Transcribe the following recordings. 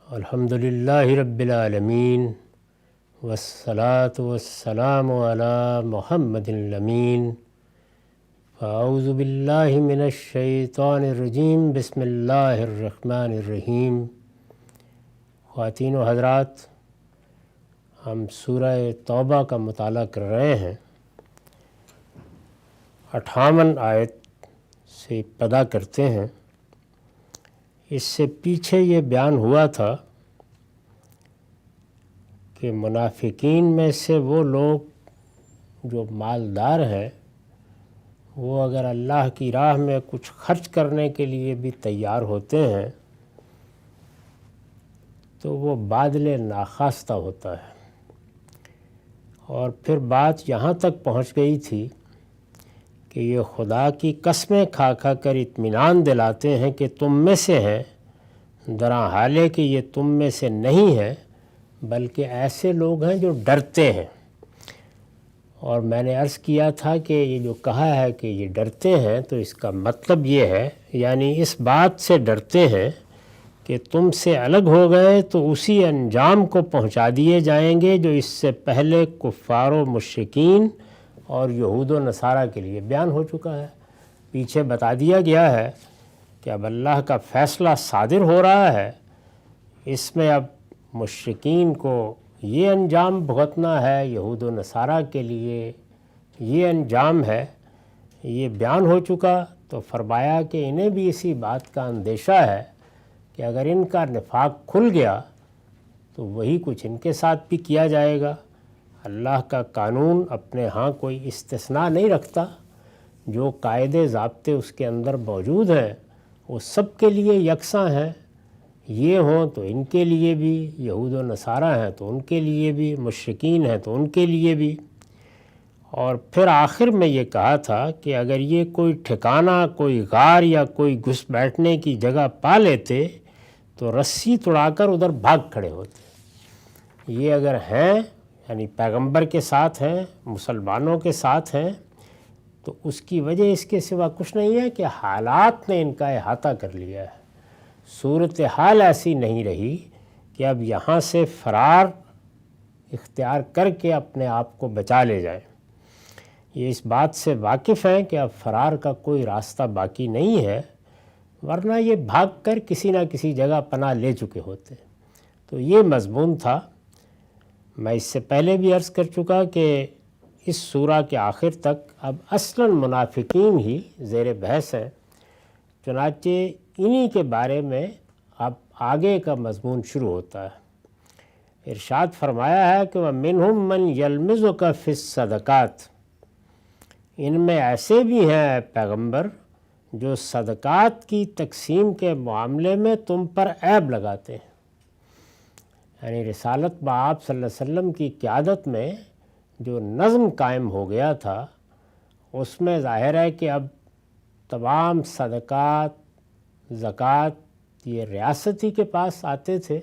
الحمدللہ رب العالمین والصلاة والسلام علی محمد الامین فاعوذ باللہ من الشیطان الرجیم بسم اللہ الرحمن الرحیم۔ خواتین و حضرات، ہم سورہ توبہ کا مطالعہ کر رہے ہیں۔ 58 آیت سے ابتدا کرتے ہیں۔ اس سے پیچھے یہ بیان ہوا تھا کہ منافقین میں سے وہ لوگ جو مالدار ہیں، وہ اگر اللہ کی راہ میں کچھ خرچ کرنے کے لیے بھی تیار ہوتے ہیں تو وہ بادل ناخواستہ ہوتا ہے۔ اور پھر بات یہاں تک پہنچ گئی تھی کہ یہ خدا کی قسمیں کھا کھا کر اطمینان دلاتے ہیں کہ تم میں سے ہیں، درا حالے کہ یہ تم میں سے نہیں ہے، بلکہ ایسے لوگ ہیں جو ڈرتے ہیں۔ اور میں نے عرض کیا تھا کہ یہ جو کہا ہے کہ یہ ڈرتے ہیں، تو اس کا مطلب یہ ہے، یعنی اس بات سے ڈرتے ہیں کہ تم سے الگ ہو گئے تو اسی انجام کو پہنچا دیے جائیں گے جو اس سے پہلے کفار و مشرکین اور یہود و نصارہ کے لیے بیان ہو چکا ہے۔ پیچھے بتا دیا گیا ہے کہ اب اللہ کا فیصلہ صادر ہو رہا ہے، اس میں اب مشرکین کو یہ انجام بھگتنا ہے، یہود و نصارہ کے لیے یہ انجام ہے، یہ بیان ہو چکا۔ تو فرمایا کہ انہیں بھی اسی بات کا اندیشہ ہے کہ اگر ان کا نفاق کھل گیا تو وہی کچھ ان کے ساتھ بھی کیا جائے گا۔ اللہ کا قانون اپنے ہاں کوئی استثناء نہیں رکھتا، جو قاعدے ضابطے اس کے اندر موجود ہیں وہ سب کے لیے یکساں ہیں۔ یہ ہوں تو ان کے لیے بھی، یہود و نصارہ ہیں تو ان کے لیے بھی، مشرکین ہیں تو ان کے لیے بھی۔ اور پھر آخر میں یہ کہا تھا کہ اگر یہ کوئی ٹھکانہ، کوئی غار یا کوئی گھس بیٹھنے کی جگہ پا لیتے تو رسی توڑا کر ادھر بھاگ کھڑے ہوتے۔ یہ اگر ہیں، یعنی پیغمبر کے ساتھ ہیں، مسلمانوں کے ساتھ ہیں، تو اس کی وجہ اس کے سوا کچھ نہیں ہے کہ حالات نے ان کا احاطہ کر لیا ہے۔ صورتحال ایسی نہیں رہی کہ اب یہاں سے فرار اختیار کر کے اپنے آپ کو بچا لے جائیں۔ یہ اس بات سے واقف ہیں کہ اب فرار کا کوئی راستہ باقی نہیں ہے، ورنہ یہ بھاگ کر کسی نہ کسی جگہ پناہ لے چکے ہوتے۔ تو یہ مضمون تھا۔ میں اس سے پہلے بھی عرض کر چکا کہ اس سورہ کے آخر تک اب اصلاً منافقین ہی زیر بحث ہیں، چنانچہ انہی کے بارے میں اب آگے کا مضمون شروع ہوتا ہے۔ ارشاد فرمایا ہے کہ وَمِنْهُمْ مَنْ يَلْمِزُكَ فِي الصَّدَقَاتِ، ان میں ایسے بھی ہیں پیغمبر جو صدقات کی تقسیم کے معاملے میں تم پر عیب لگاتے ہیں۔ یعنی رسالت بآپ صلی اللہ علیہ وسلم کی قیادت میں جو نظم قائم ہو گیا تھا، اس میں ظاہر ہے کہ اب تمام صدقات، زکوٰۃ یہ ریاستی کے پاس آتے تھے،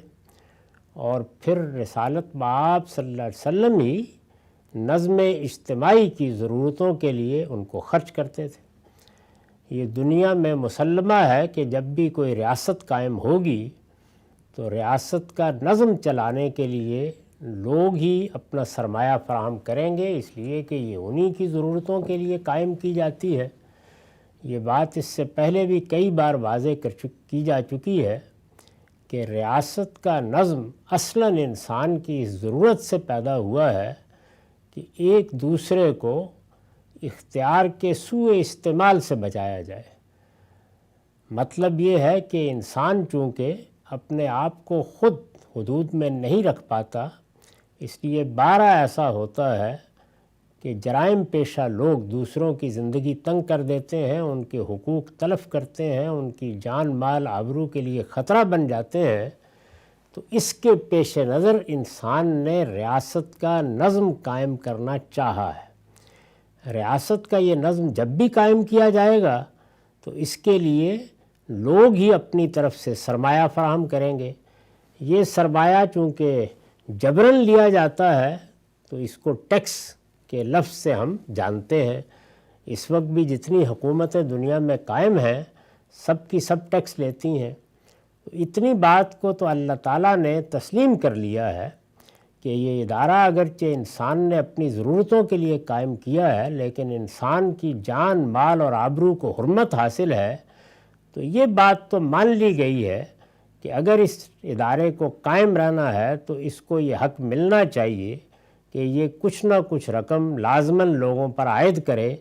اور پھر رسالت بآپ صلی اللہ علیہ وسلم ہی نظم اجتماعی کی ضرورتوں کے لیے ان کو خرچ کرتے تھے۔ یہ دنیا میں مسلمہ ہے کہ جب بھی کوئی ریاست قائم ہوگی تو ریاست کا نظم چلانے کے لیے لوگ ہی اپنا سرمایہ فراہم کریں گے، اس لیے کہ یہ انہی کی ضرورتوں کے لیے قائم کی جاتی ہے۔ یہ بات اس سے پہلے بھی کئی بار واضح کی جا چکی ہے کہ ریاست کا نظم اصلاً انسان کی اس ضرورت سے پیدا ہوا ہے کہ ایک دوسرے کو اختیار کے سوء استعمال سے بچایا جائے۔ مطلب یہ ہے کہ انسان چونکہ اپنے آپ کو خود حدود میں نہیں رکھ پاتا، اس لیے بارہ ایسا ہوتا ہے کہ جرائم پیشہ لوگ دوسروں کی زندگی تنگ کر دیتے ہیں، ان کے حقوق تلف کرتے ہیں، ان کی جان مال آبرو کے لیے خطرہ بن جاتے ہیں۔ تو اس کے پیش نظر انسان نے ریاست کا نظم قائم کرنا چاہا ہے۔ ریاست کا یہ نظم جب بھی قائم کیا جائے گا تو اس کے لیے لوگ ہی اپنی طرف سے سرمایہ فراہم کریں گے۔ یہ سرمایہ چونکہ جبراً لیا جاتا ہے تو اس کو ٹیکس کے لفظ سے ہم جانتے ہیں۔ اس وقت بھی جتنی حکومتیں دنیا میں قائم ہیں، سب کی سب ٹیکس لیتی ہیں۔ تو اتنی بات کو تو اللہ تعالیٰ نے تسلیم کر لیا ہے کہ یہ ادارہ اگرچہ انسان نے اپنی ضرورتوں کے لیے قائم کیا ہے، لیکن انسان کی جان، مال اور آبرو کو حرمت حاصل ہے، تو یہ بات تو مان لی گئی ہے کہ اگر اس ادارے کو قائم رہنا ہے تو اس کو یہ حق ملنا چاہیے کہ یہ کچھ نہ کچھ رقم لازماً لوگوں پر عائد کرے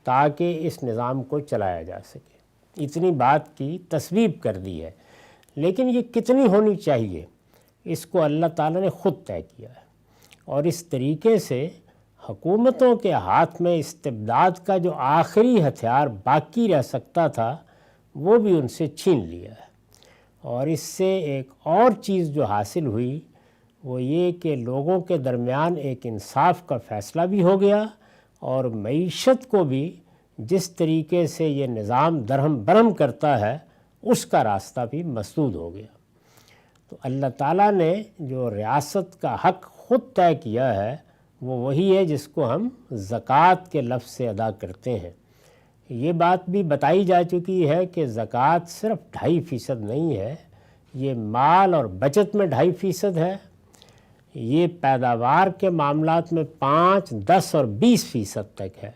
تاکہ اس نظام کو چلایا جا سکے۔ اتنی بات کی تصویب کر دی ہے، لیکن یہ کتنی ہونی چاہیے اس کو اللہ تعالیٰ نے خود طے کیا ہے، اور اس طریقے سے حکومتوں کے ہاتھ میں استبداد کا جو آخری ہتھیار باقی رہ سکتا تھا وہ بھی ان سے چھین لیا ہے۔ اور اس سے ایک اور چیز جو حاصل ہوئی وہ یہ کہ لوگوں کے درمیان ایک انصاف کا فیصلہ بھی ہو گیا، اور معیشت کو بھی جس طریقے سے یہ نظام درہم برہم کرتا ہے اس کا راستہ بھی مسدود ہو گیا۔ تو اللہ تعالیٰ نے جو ریاست کا حق خود طے کیا ہے وہ وہی ہے جس کو ہم زکوٰۃ کے لفظ سے ادا کرتے ہیں۔ یہ بات بھی بتائی جا چکی ہے کہ زکوٰۃ صرف 2.5% نہیں ہے، یہ مال اور بچت میں 2.5% ہے، یہ پیداوار کے معاملات میں 5, 10 اور 20% تک ہے۔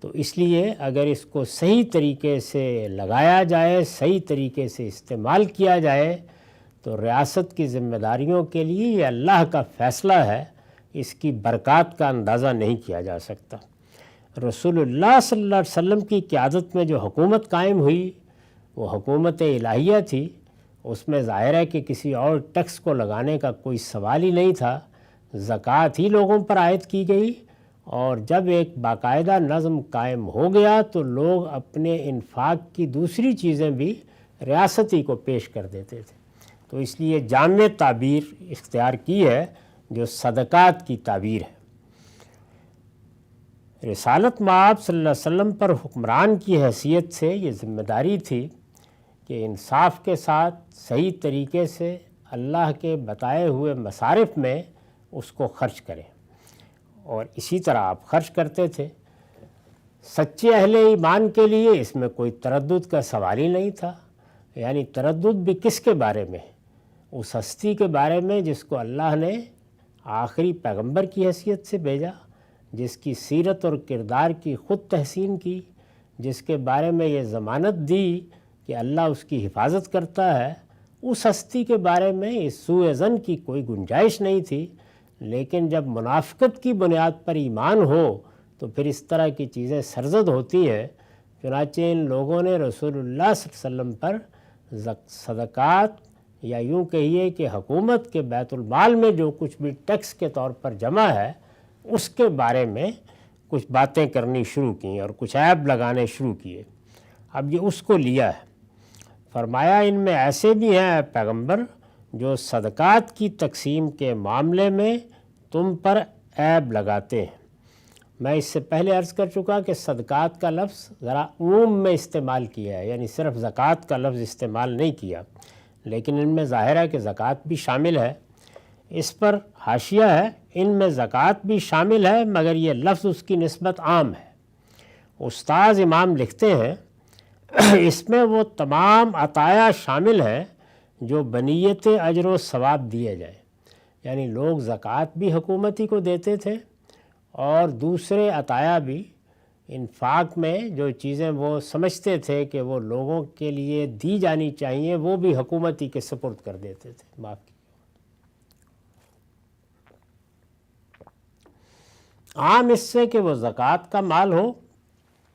تو اس لیے اگر اس کو صحیح طریقے سے لگایا جائے، صحیح طریقے سے استعمال کیا جائے تو ریاست کی ذمہ داریوں کے لیے یہ اللہ کا فیصلہ ہے، اس کی برکات کا اندازہ نہیں کیا جا سکتا۔ رسول اللہ صلی اللہ علیہ وسلم کی قیادت میں جو حکومت قائم ہوئی وہ حکومت الہیہ تھی، اس میں ظاہر ہے کہ کسی اور ٹیکس کو لگانے کا کوئی سوال ہی نہیں تھا، زکوٰۃ ہی لوگوں پر عائد کی گئی، اور جب ایک باقاعدہ نظم قائم ہو گیا تو لوگ اپنے انفاق کی دوسری چیزیں بھی ریاستی کو پیش کر دیتے تھے۔ تو اس لیے جامع تعبیر اختیار کی ہے جو صدقات کی تعبیر ہے۔ رسالت مآب صلی اللہ علیہ وسلم پر حکمران کی حیثیت سے یہ ذمہ داری تھی کہ انصاف کے ساتھ صحیح طریقے سے اللہ کے بتائے ہوئے مصارف میں اس کو خرچ کریں، اور اسی طرح آپ خرچ کرتے تھے۔ سچے اہل ایمان کے لیے اس میں کوئی تردد کا سوال ہی نہیں تھا، یعنی تردد بھی کس کے بارے میں؟ اس ہستی کے بارے میں جس کو اللہ نے آخری پیغمبر کی حیثیت سے بھیجا، جس کی سیرت اور کردار کی خود تحسین کی، جس کے بارے میں یہ ضمانت دی کہ اللہ اس کی حفاظت کرتا ہے۔ اس ہستی کے بارے میں اس سوء ظن کی کوئی گنجائش نہیں تھی، لیکن جب منافقت کی بنیاد پر ایمان ہو تو پھر اس طرح کی چیزیں سرزد ہوتی ہیں۔ چنانچہ ان لوگوں نے رسول اللہ صلی اللہ علیہ وسلم پر صدقات، یا یوں کہیے کہ حکومت کے بیت المال میں جو کچھ بھی ٹیکس کے طور پر جمع ہے اس کے بارے میں کچھ باتیں کرنی شروع کیں اور کچھ عیب لگانے شروع کیے۔ اب یہ اس کو لیا ہے، فرمایا ان میں ایسے بھی ہیں اے پیغمبر جو صدقات کی تقسیم کے معاملے میں تم پر عیب لگاتے ہیں۔ میں اس سے پہلے عرض کر چکا کہ صدقات کا لفظ ذرا عموم میں استعمال کیا ہے، یعنی صرف زکوٰۃ کا لفظ استعمال نہیں کیا، لیکن ان میں ظاہر ہے کہ زکوٰۃ بھی شامل ہے۔ اس پر حاشیہ ہے، ان میں زکوٰۃ بھی شامل ہے مگر یہ لفظ اس کی نسبت عام ہے۔ استاذ امام لکھتے ہیں اس میں وہ تمام عطایا شامل ہیں جو بنیت اجر و ثواب دیے جائیں، یعنی لوگ زکوٰۃ بھی حکومتی کو دیتے تھے اور دوسرے عطایا بھی، انفاق میں جو چیزیں وہ سمجھتے تھے کہ وہ لوگوں کے لیے دی جانی چاہیے وہ بھی حکومتی کے سپرد کر دیتے تھے۔ معاف کیجیے۔ عام اس سے کہ وہ زکوٰۃ کا مال ہو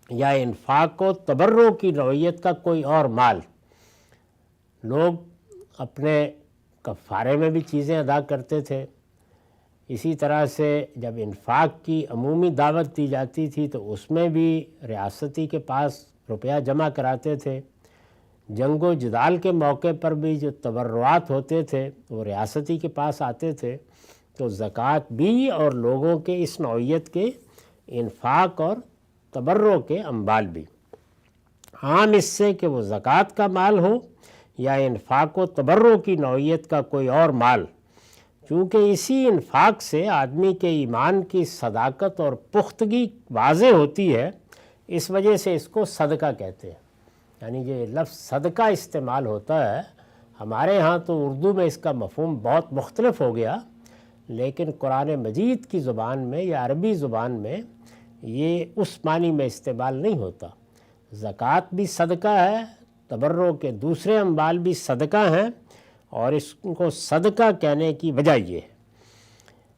یا انفاق و تبرع کی نوعیت کا کوئی اور مال، لوگ اپنے کفارے میں بھی چیزیں ادا کرتے تھے۔ اسی طرح سے جب انفاق کی عمومی دعوت دی جاتی تھی تو اس میں بھی ریاستی کے پاس روپیہ جمع کراتے تھے۔ جنگ و جدال کے موقع پر بھی جو تبرعات ہوتے تھے وہ ریاستی کے پاس آتے تھے۔ تو زکوٰۃ بھی اور لوگوں کے اس نوعیت کے انفاق اور تبرع کے اموال بھی، عام اس سے کہ وہ زکوٰۃ کا مال ہو یا انفاق و تبرع کی نوعیت کا کوئی اور مال، چونکہ اسی انفاق سے آدمی کے ایمان کی صداقت اور پختگی واضح ہوتی ہے، اس وجہ سے اس کو صدقہ کہتے ہیں۔ یعنی یہ لفظ صدقہ استعمال ہوتا ہے، ہمارے ہاں تو اردو میں اس کا مفہوم بہت مختلف ہو گیا، لیکن قرآن مجید کی زبان میں یا عربی زبان میں یہ اس معنی میں استعمال نہیں ہوتا۔ زکوٰۃ بھی صدقہ ہے، تبرع کے دوسرے اموال بھی صدقہ ہیں، اور اس کو صدقہ کہنے کی وجہ یہ ہے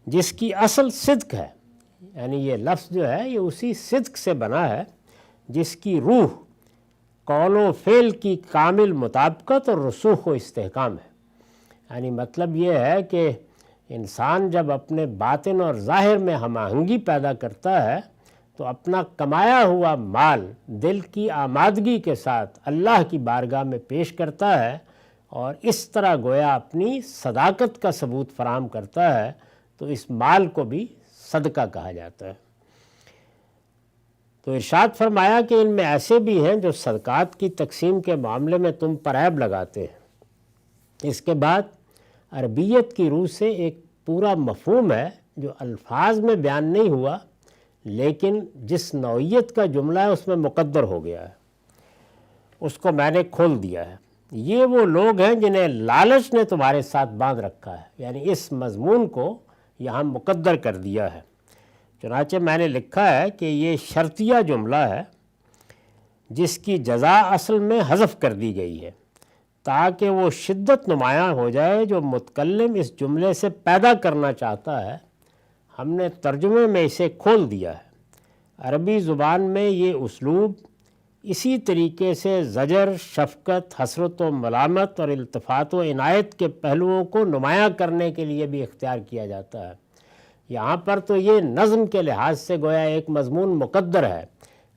جس کی اصل صدق ہے، یعنی یہ لفظ جو ہے یہ اسی صدق سے بنا ہے جس کی روح قول و فعل کی کامل مطابقت اور رسوخ و استحکام ہے۔ یعنی مطلب یہ ہے کہ انسان جب اپنے باطن اور ظاہر میں ہم آہنگی پیدا کرتا ہے تو اپنا کمایا ہوا مال دل کی آمادگی کے ساتھ اللہ کی بارگاہ میں پیش کرتا ہے، اور اس طرح گویا اپنی صداقت کا ثبوت فراہم کرتا ہے، تو اس مال کو بھی صدقہ کہا جاتا ہے۔ تو ارشاد فرمایا کہ ان میں ایسے بھی ہیں جو صدقات کی تقسیم کے معاملے میں تم پر عیب لگاتے ہیں۔ اس کے بعد عربیت کی روح سے ایک پورا مفہوم ہے جو الفاظ میں بیان نہیں ہوا، لیکن جس نوعیت کا جملہ ہے اس میں مقدر ہو گیا ہے، اس کو میں نے کھول دیا ہے۔ یہ وہ لوگ ہیں جنہیں لالچ نے تمہارے ساتھ باندھ رکھا ہے، یعنی اس مضمون کو یہاں مقدر کر دیا ہے۔ چنانچہ میں نے لکھا ہے کہ یہ شرطیہ جملہ ہے جس کی جزا اصل میں حذف کر دی گئی ہے تاکہ وہ شدت نمایاں ہو جائے جو متکلم اس جملے سے پیدا کرنا چاہتا ہے۔ ہم نے ترجمے میں اسے کھول دیا ہے۔ عربی زبان میں یہ اسلوب اسی طریقے سے زجر، شفقت، حسرت و ملامت اور التفات و عنایت کے پہلوؤں کو نمایاں کرنے کے لیے بھی اختیار کیا جاتا ہے۔ یہاں پر تو یہ نظم کے لحاظ سے گویا ایک مضمون مقدر ہے،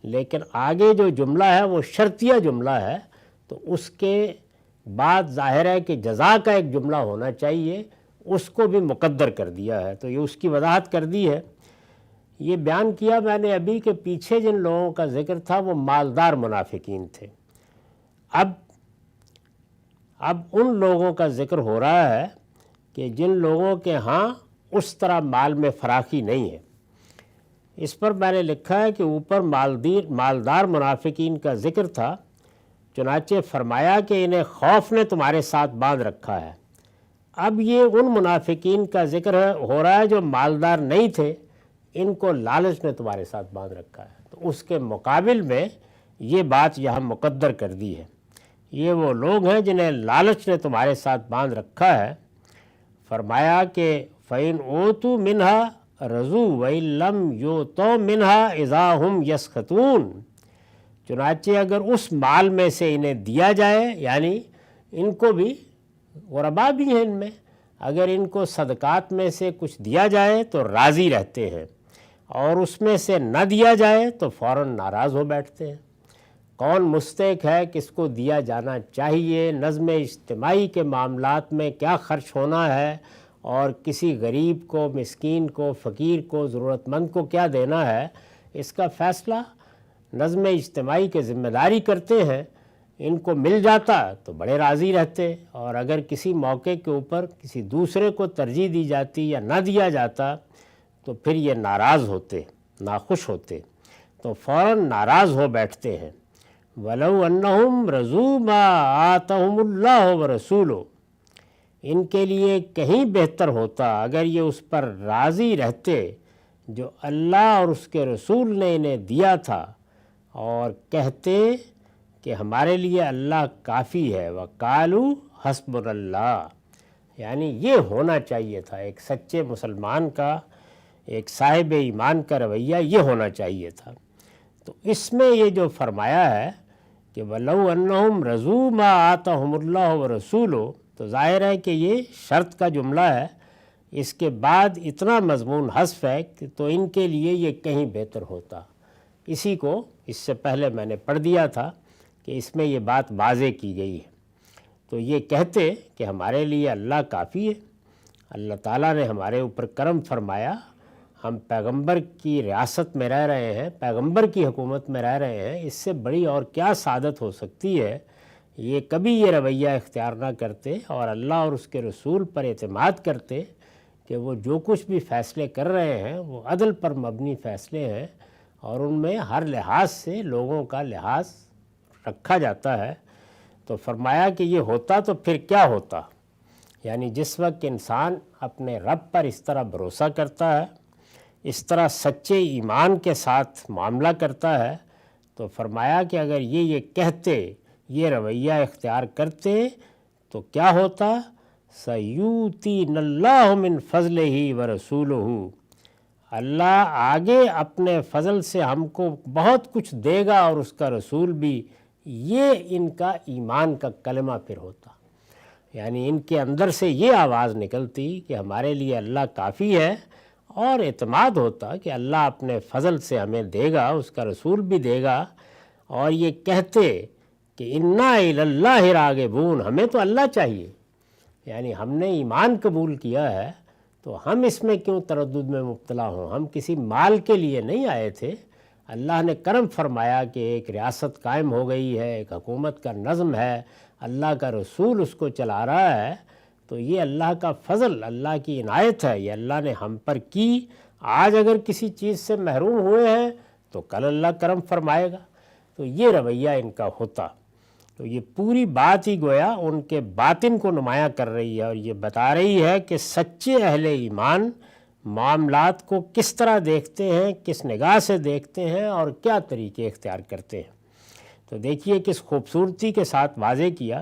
لیکن آگے جو جملہ ہے وہ شرطیہ جملہ ہے، تو اس کے بعد ظاہر ہے کہ جزا کا ایک جملہ ہونا چاہیے، اس کو بھی مقدر کر دیا ہے، تو یہ اس کی وضاحت کر دی ہے۔ یہ بیان کیا میں نے ابھی کہ پیچھے جن لوگوں کا ذکر تھا وہ مالدار منافقین تھے، اب ان لوگوں کا ذکر ہو رہا ہے کہ جن لوگوں کے ہاں اس طرح مال میں فراخی نہیں ہے۔ اس پر میں نے لکھا ہے کہ اوپر مالدار منافقین کا ذکر تھا، چنانچہ فرمایا کہ انہیں خوف نے تمہارے ساتھ باندھ رکھا ہے۔ اب یہ ان منافقین کا ذکر ہو رہا ہے جو مالدار نہیں تھے، ان کو لالچ نے تمہارے ساتھ باندھ رکھا ہے، تو اس کے مقابل میں یہ بات یہاں مقدر کر دی ہے۔ یہ وہ لوگ ہیں جنہیں لالچ نے تمہارے ساتھ باندھ رکھا ہے۔ فرمایا کہ فَإِنْ أُوتُوا مِنْهَا رَضُوا وَإِن لَّمْ يُؤْتَوْا مِنْهَا إِذَا هُمْ يَسْخَطُونَ۔ چنانچہ اگر اس مال میں سے انہیں دیا جائے، یعنی ان کو بھی غربا بھی ہیں ان میں، اگر ان کو صدقات میں سے کچھ دیا جائے تو راضی رہتے ہیں، اور اس میں سے نہ دیا جائے تو فوراً ناراض ہو بیٹھتے ہیں۔ کون مستحق ہے کس کو دیا جانا چاہیے، نظم اجتماعی کے معاملات میں کیا خرچ ہونا ہے، اور کسی غریب کو، مسکین کو، فقیر کو، ضرورت مند کو کیا دینا ہے، اس کا فیصلہ نظم اجتماعی کے ذمہ داری کرتے ہیں۔ ان کو مل جاتا تو بڑے راضی رہتے، اور اگر کسی موقع کے اوپر کسی دوسرے کو ترجیح دی جاتی یا نہ دیا جاتا تو پھر یہ ناراض ہوتے، ناخوش ہوتے، تو فوراً ناراض ہو بیٹھتے ہیں۔ وَلَوْ أَنَّهُمْ رَضُوا مَا آتَاهُمُ اللَّهُ وَرَسُولُهُ، ان کے لیے کہیں بہتر ہوتا اگر یہ اس پر راضی رہتے جو اللہ اور اس کے رسول نے انہیں دیا تھا، اور کہتے کہ ہمارے لیے اللہ کافی ہے، وَقَالُوا حَسْبُنَا اللَّهُ، یعنی یہ ہونا چاہیے تھا ایک سچے مسلمان کا، ایک صاحب ایمان کا رویہ یہ ہونا چاہیے تھا۔ تو اس میں یہ جو فرمایا ہے کہ وَلَوْ أَنَّهُمْ رَضُوا مَا آتَاهُمُ اللَّهُ وَرَسُولُهُ، تو ظاہر ہے کہ یہ شرط کا جملہ ہے، اس کے بعد اتنا مضمون حذف ہے کہ تو ان کے لیے یہ کہیں بہتر ہوتا۔ اسی کو اس سے پہلے میں نے پڑھ دیا تھا کہ اس میں یہ بات واضح کی گئی ہے۔ تو یہ کہتے کہ ہمارے لیے اللہ کافی ہے، اللہ تعالیٰ نے ہمارے اوپر کرم فرمایا، ہم پیغمبر کی ریاست میں رہ رہے ہیں، پیغمبر کی حکومت میں رہ رہے ہیں، اس سے بڑی اور کیا سعادت ہو سکتی ہے۔ یہ کبھی یہ رویہ اختیار نہ کرتے اور اللہ اور اس کے رسول پر اعتماد کرتے کہ وہ جو کچھ بھی فیصلے کر رہے ہیں وہ عدل پر مبنی فیصلے ہیں، اور ان میں ہر لحاظ سے لوگوں کا لحاظ رکھا جاتا ہے تو فرمایا کہ یہ ہوتا تو پھر کیا ہوتا، یعنی جس وقت انسان اپنے رب پر اس طرح بھروسہ کرتا ہے، اس طرح سچے ایمان کے ساتھ معاملہ کرتا ہے، تو فرمایا کہ اگر یہ کہتے، یہ رویہ اختیار کرتے تو کیا ہوتا، سَيُؤْتِينَ اللَّهُ مِنْ فَضْلِهِ وَرَسُولُهُ، اللہ آگے اپنے فضل سے ہم کو بہت کچھ دے گا اور اس کا رسول بھی۔ یہ ان کا ایمان کا کلمہ پھر ہوتا، یعنی ان کے اندر سے یہ آواز نکلتی کہ ہمارے لیے اللہ کافی ہے، اور اعتماد ہوتا کہ اللہ اپنے فضل سے ہمیں دے گا، اس کا رسول بھی دے گا، اور یہ کہتے کہ اِنَّا إِلَى اللَّهِ رَاغِبُونَ، ہمیں تو اللہ چاہیے، یعنی ہم نے ایمان قبول کیا ہے تو ہم اس میں کیوں تردد میں مبتلا ہوں، ہم کسی مال کے لیے نہیں آئے تھے، اللہ نے کرم فرمایا کہ ایک ریاست قائم ہو گئی ہے، ایک حکومت کا نظم ہے، اللہ کا رسول اس کو چلا رہا ہے، تو یہ اللہ کا فضل، اللہ کی عنایت ہے، یہ اللہ نے ہم پر کی۔ آج اگر کسی چیز سے محروم ہوئے ہیں تو کل اللہ کرم فرمائے گا، تو یہ رویہ ان کا ہوتا۔ تو یہ پوری بات ہی گویا ان کے باطن کو نمایاں کر رہی ہے، اور یہ بتا رہی ہے کہ سچے اہل ایمان معاملات کو کس طرح دیکھتے ہیں، کس نگاہ سے دیکھتے ہیں، اور کیا طریقے اختیار کرتے ہیں۔ تو دیکھیے کس خوبصورتی کے ساتھ واضح کیا،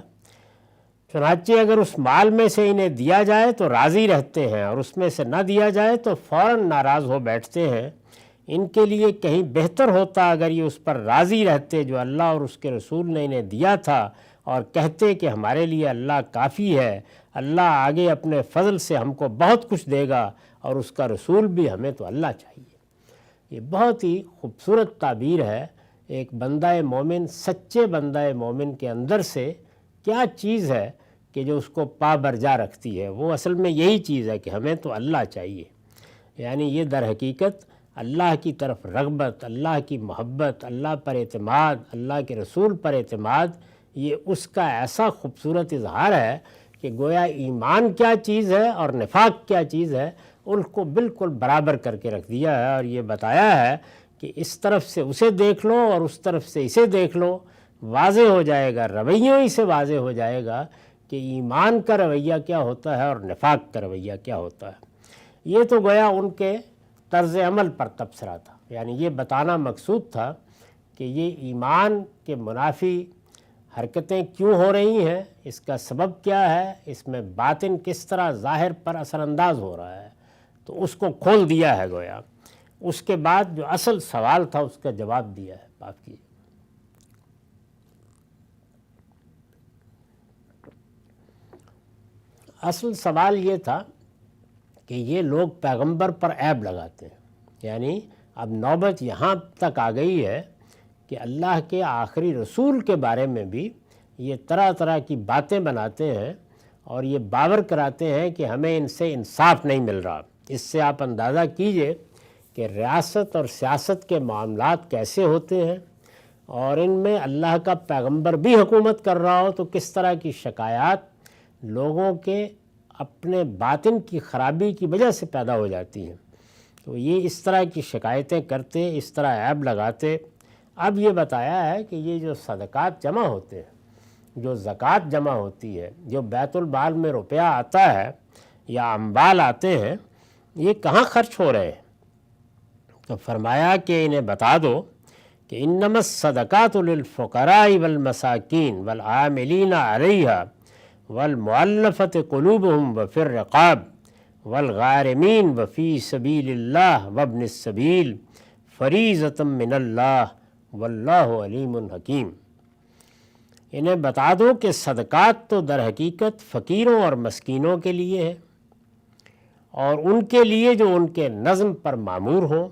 چنانچہ اگر اس مال میں سے انہیں دیا جائے تو راضی رہتے ہیں، اور اس میں سے نہ دیا جائے تو فوراً ناراض ہو بیٹھتے ہیں۔ ان کے لیے کہیں بہتر ہوتا اگر یہ اس پر راضی رہتے جو اللہ اور اس کے رسول نے انہیں دیا تھا، اور کہتے کہ ہمارے لیے اللہ کافی ہے، اللہ آگے اپنے فضل سے ہم کو بہت کچھ دے گا، اور اس کا رسول بھی، ہمیں تو اللہ چاہیے۔ یہ بہت ہی خوبصورت تعبیر ہے ایک بندہ مومن، سچے بندہ مومن کے اندر سے کیا چیز ہے کہ جو اس کو پا برجا رکھتی ہے، وہ اصل میں یہی چیز ہے کہ ہمیں تو اللہ چاہیے، یعنی یہ در حقیقت اللہ کی طرف رغبت، اللہ کی محبت، اللہ پر اعتماد، اللہ کے رسول پر اعتماد، یہ اس کا ایسا خوبصورت اظہار ہے کہ گویا ایمان کیا چیز ہے اور نفاق کیا چیز ہے، ان کو بالکل برابر کر کے رکھ دیا ہے، اور یہ بتایا ہے کہ اس طرف سے اسے دیکھ لو اور اس طرف سے اسے دیکھ لو، واضح ہو جائے گا، رویوں ہی سے واضح ہو جائے گا کہ ایمان کا رویہ کیا ہوتا ہے اور نفاق کا رویہ کیا ہوتا ہے۔ یہ تو گویا ان کے طرز عمل پر تبصرہ تھا، یعنی یہ بتانا مقصود تھا کہ یہ ایمان کے منافی حرکتیں کیوں ہو رہی ہیں، اس کا سبب کیا ہے، اس میں باطن کس طرح ظاہر پر اثر انداز ہو رہا ہے، تو اس کو کھول دیا ہے گویا۔ اس کے بعد جو اصل سوال تھا اس کا جواب دیا ہے۔ بات کیجیے۔ اصل سوال یہ تھا کہ یہ لوگ پیغمبر پر عیب لگاتے ہیں، یعنی اب نوبت یہاں تک آ گئی ہے کہ اللہ کے آخری رسول کے بارے میں بھی یہ طرح طرح کی باتیں بناتے ہیں، اور یہ باور کراتے ہیں کہ ہمیں ان سے انصاف نہیں مل رہا۔ اس سے آپ اندازہ کیجئے کہ ریاست اور سیاست کے معاملات کیسے ہوتے ہیں، اور ان میں اللہ کا پیغمبر بھی حکومت کر رہا ہو تو کس طرح کی شکایات لوگوں کے اپنے باطن کی خرابی کی وجہ سے پیدا ہو جاتی ہیں۔ تو یہ اس طرح کی شکایتیں کرتے، اس طرح عیب لگاتے۔ اب یہ بتایا ہے کہ یہ جو صدقات جمع ہوتے ہیں، جو زکوٰۃ جمع ہوتی ہے، جو بیت المال میں روپیہ آتا ہے یا اموال آتے ہیں، یہ کہاں خرچ ہو رہے ہیں؟ تو فرمایا کہ انہیں بتا دو کہ انما الصدقات للفقراء والمساکین والعاملین علیہا والمؤلفۃ قلوبہم وفی الرقاب والغارمین وفی سبیل اللہ وابن السبیل فریضۃ من اللہ واللہ علیم حکیم۔ انہیں بتا دو کہ صدقات تو در حقیقت فقیروں اور مسکینوں کے لیے ہے، اور ان کے لیے جو ان کے نظم پر معمور ہوں،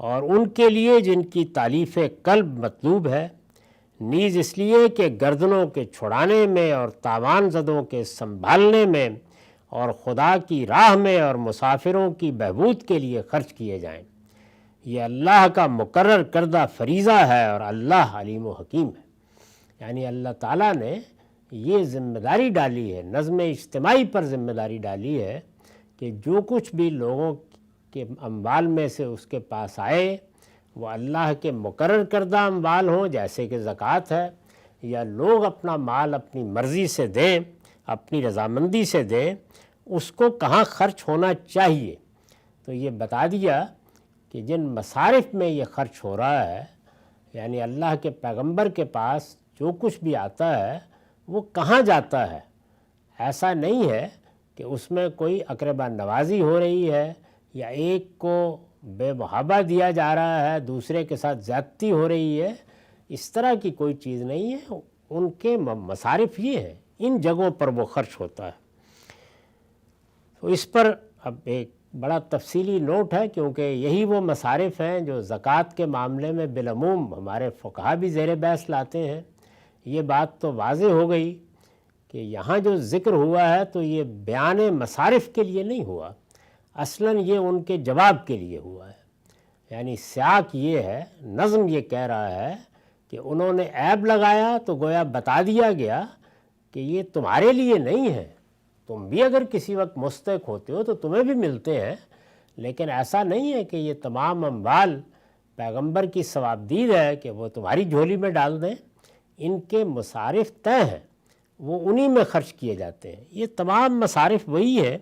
اور ان کے لیے جن کی تالیف قلب مطلوب ہے، نیز اس لیے کہ گردنوں کے چھڑانے میں اور تاوان زدوں کے سنبھالنے میں اور خدا کی راہ میں اور مسافروں کی بہبود کے لیے خرچ کیے جائیں۔ یہ اللہ کا مقرر کردہ فریضہ ہے، اور اللہ علیم و حکیم ہے۔ یعنی اللہ تعالیٰ نے یہ ذمہ داری ڈالی ہے، نظم اجتماعی پر ذمہ داری ڈالی ہے کہ جو کچھ بھی لوگوں کے اموال میں سے اس کے پاس آئے وہ اللہ کے مقرر کردہ اموال ہوں، جیسے کہ زکوٰۃ ہے، یا لوگ اپنا مال اپنی مرضی سے دیں، اپنی رضامندی سے دیں، اس کو کہاں خرچ ہونا چاہیے، تو یہ بتا دیا کہ جن مصارف میں یہ خرچ ہو رہا ہے، یعنی اللہ کے پیغمبر کے پاس جو کچھ بھی آتا ہے وہ کہاں جاتا ہے۔ ایسا نہیں ہے کہ اس میں کوئی اقربا نوازی ہو رہی ہے یا ایک کو بے محابہ دیا جا رہا ہے، دوسرے کے ساتھ زیادتی ہو رہی ہے، اس طرح کی کوئی چیز نہیں ہے۔ ان کے مصارف یہ ہیں، ان جگہوں پر وہ خرچ ہوتا ہے۔ تو اس پر اب ایک بڑا تفصیلی نوٹ ہے، کیونکہ یہی وہ مصارف ہیں جو زکوٰۃ کے معاملے میں بالعموم ہمارے فقہا بھی زیر بحث لاتے ہیں۔ یہ بات تو واضح ہو گئی کہ یہاں جو ذکر ہوا ہے تو یہ بیان مصارف کے لیے نہیں ہوا، اصلاً یہ ان کے جواب کے لیے ہوا ہے۔ یعنی سیاق یہ ہے، نظم یہ کہہ رہا ہے کہ انہوں نے عیب لگایا تو گویا بتا دیا گیا کہ یہ تمہارے لیے نہیں ہے، تم بھی اگر کسی وقت مستحق ہوتے ہو تو تمہیں بھی ملتے ہیں، لیکن ایسا نہیں ہے کہ یہ تمام اموال پیغمبر کی ثوابدید ہے کہ وہ تمہاری جھولی میں ڈال دیں۔ ان کے مصارف طے ہیں، وہ انہی میں خرچ کیے جاتے ہیں۔ یہ تمام مصارف وہی ہے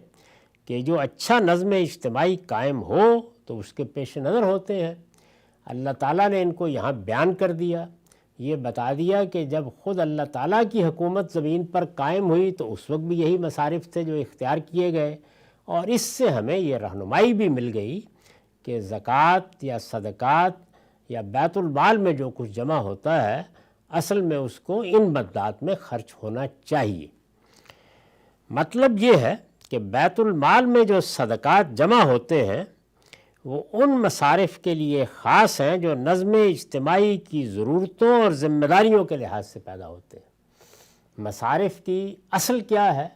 کہ جو اچھا نظم اجتماعی قائم ہو تو اس کے پیش نظر ہوتے ہیں۔ اللہ تعالیٰ نے ان کو یہاں بیان کر دیا، یہ بتا دیا کہ جب خود اللہ تعالیٰ کی حکومت زمین پر قائم ہوئی تو اس وقت بھی یہی مصارف تھے جو اختیار کیے گئے، اور اس سے ہمیں یہ رہنمائی بھی مل گئی کہ زکوٰۃ یا صدقات یا بیت المال میں جو کچھ جمع ہوتا ہے اصل میں اس کو ان مدات میں خرچ ہونا چاہیے۔ مطلب یہ ہے کہ بیت المال میں جو صدقات جمع ہوتے ہیں وہ ان مصارف کے لیے خاص ہیں جو نظم اجتماعی کی ضرورتوں اور ذمہ داریوں کے لحاظ سے پیدا ہوتے ہیں۔ مصارف کی اصل کیا ہے؟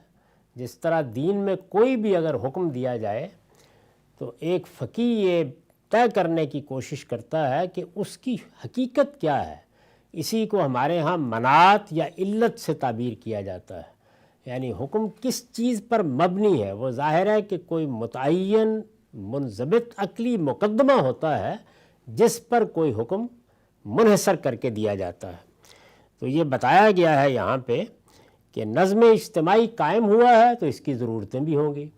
جس طرح دین میں کوئی بھی اگر حکم دیا جائے تو ایک فقیہ یہ طے کرنے کی کوشش کرتا ہے کہ اس کی حقیقت کیا ہے۔ اسی کو ہمارے ہاں مناط یا علت سے تعبیر کیا جاتا ہے، یعنی حکم کس چیز پر مبنی ہے۔ وہ ظاہر ہے کہ کوئی متعین منضبط عقلی مقدمہ ہوتا ہے جس پر کوئی حکم منحصر کر کے دیا جاتا ہے۔ تو یہ بتایا گیا ہے یہاں پہ کہ نظم اجتماعی قائم ہوا ہے تو اس کی ضرورتیں بھی ہوں گی،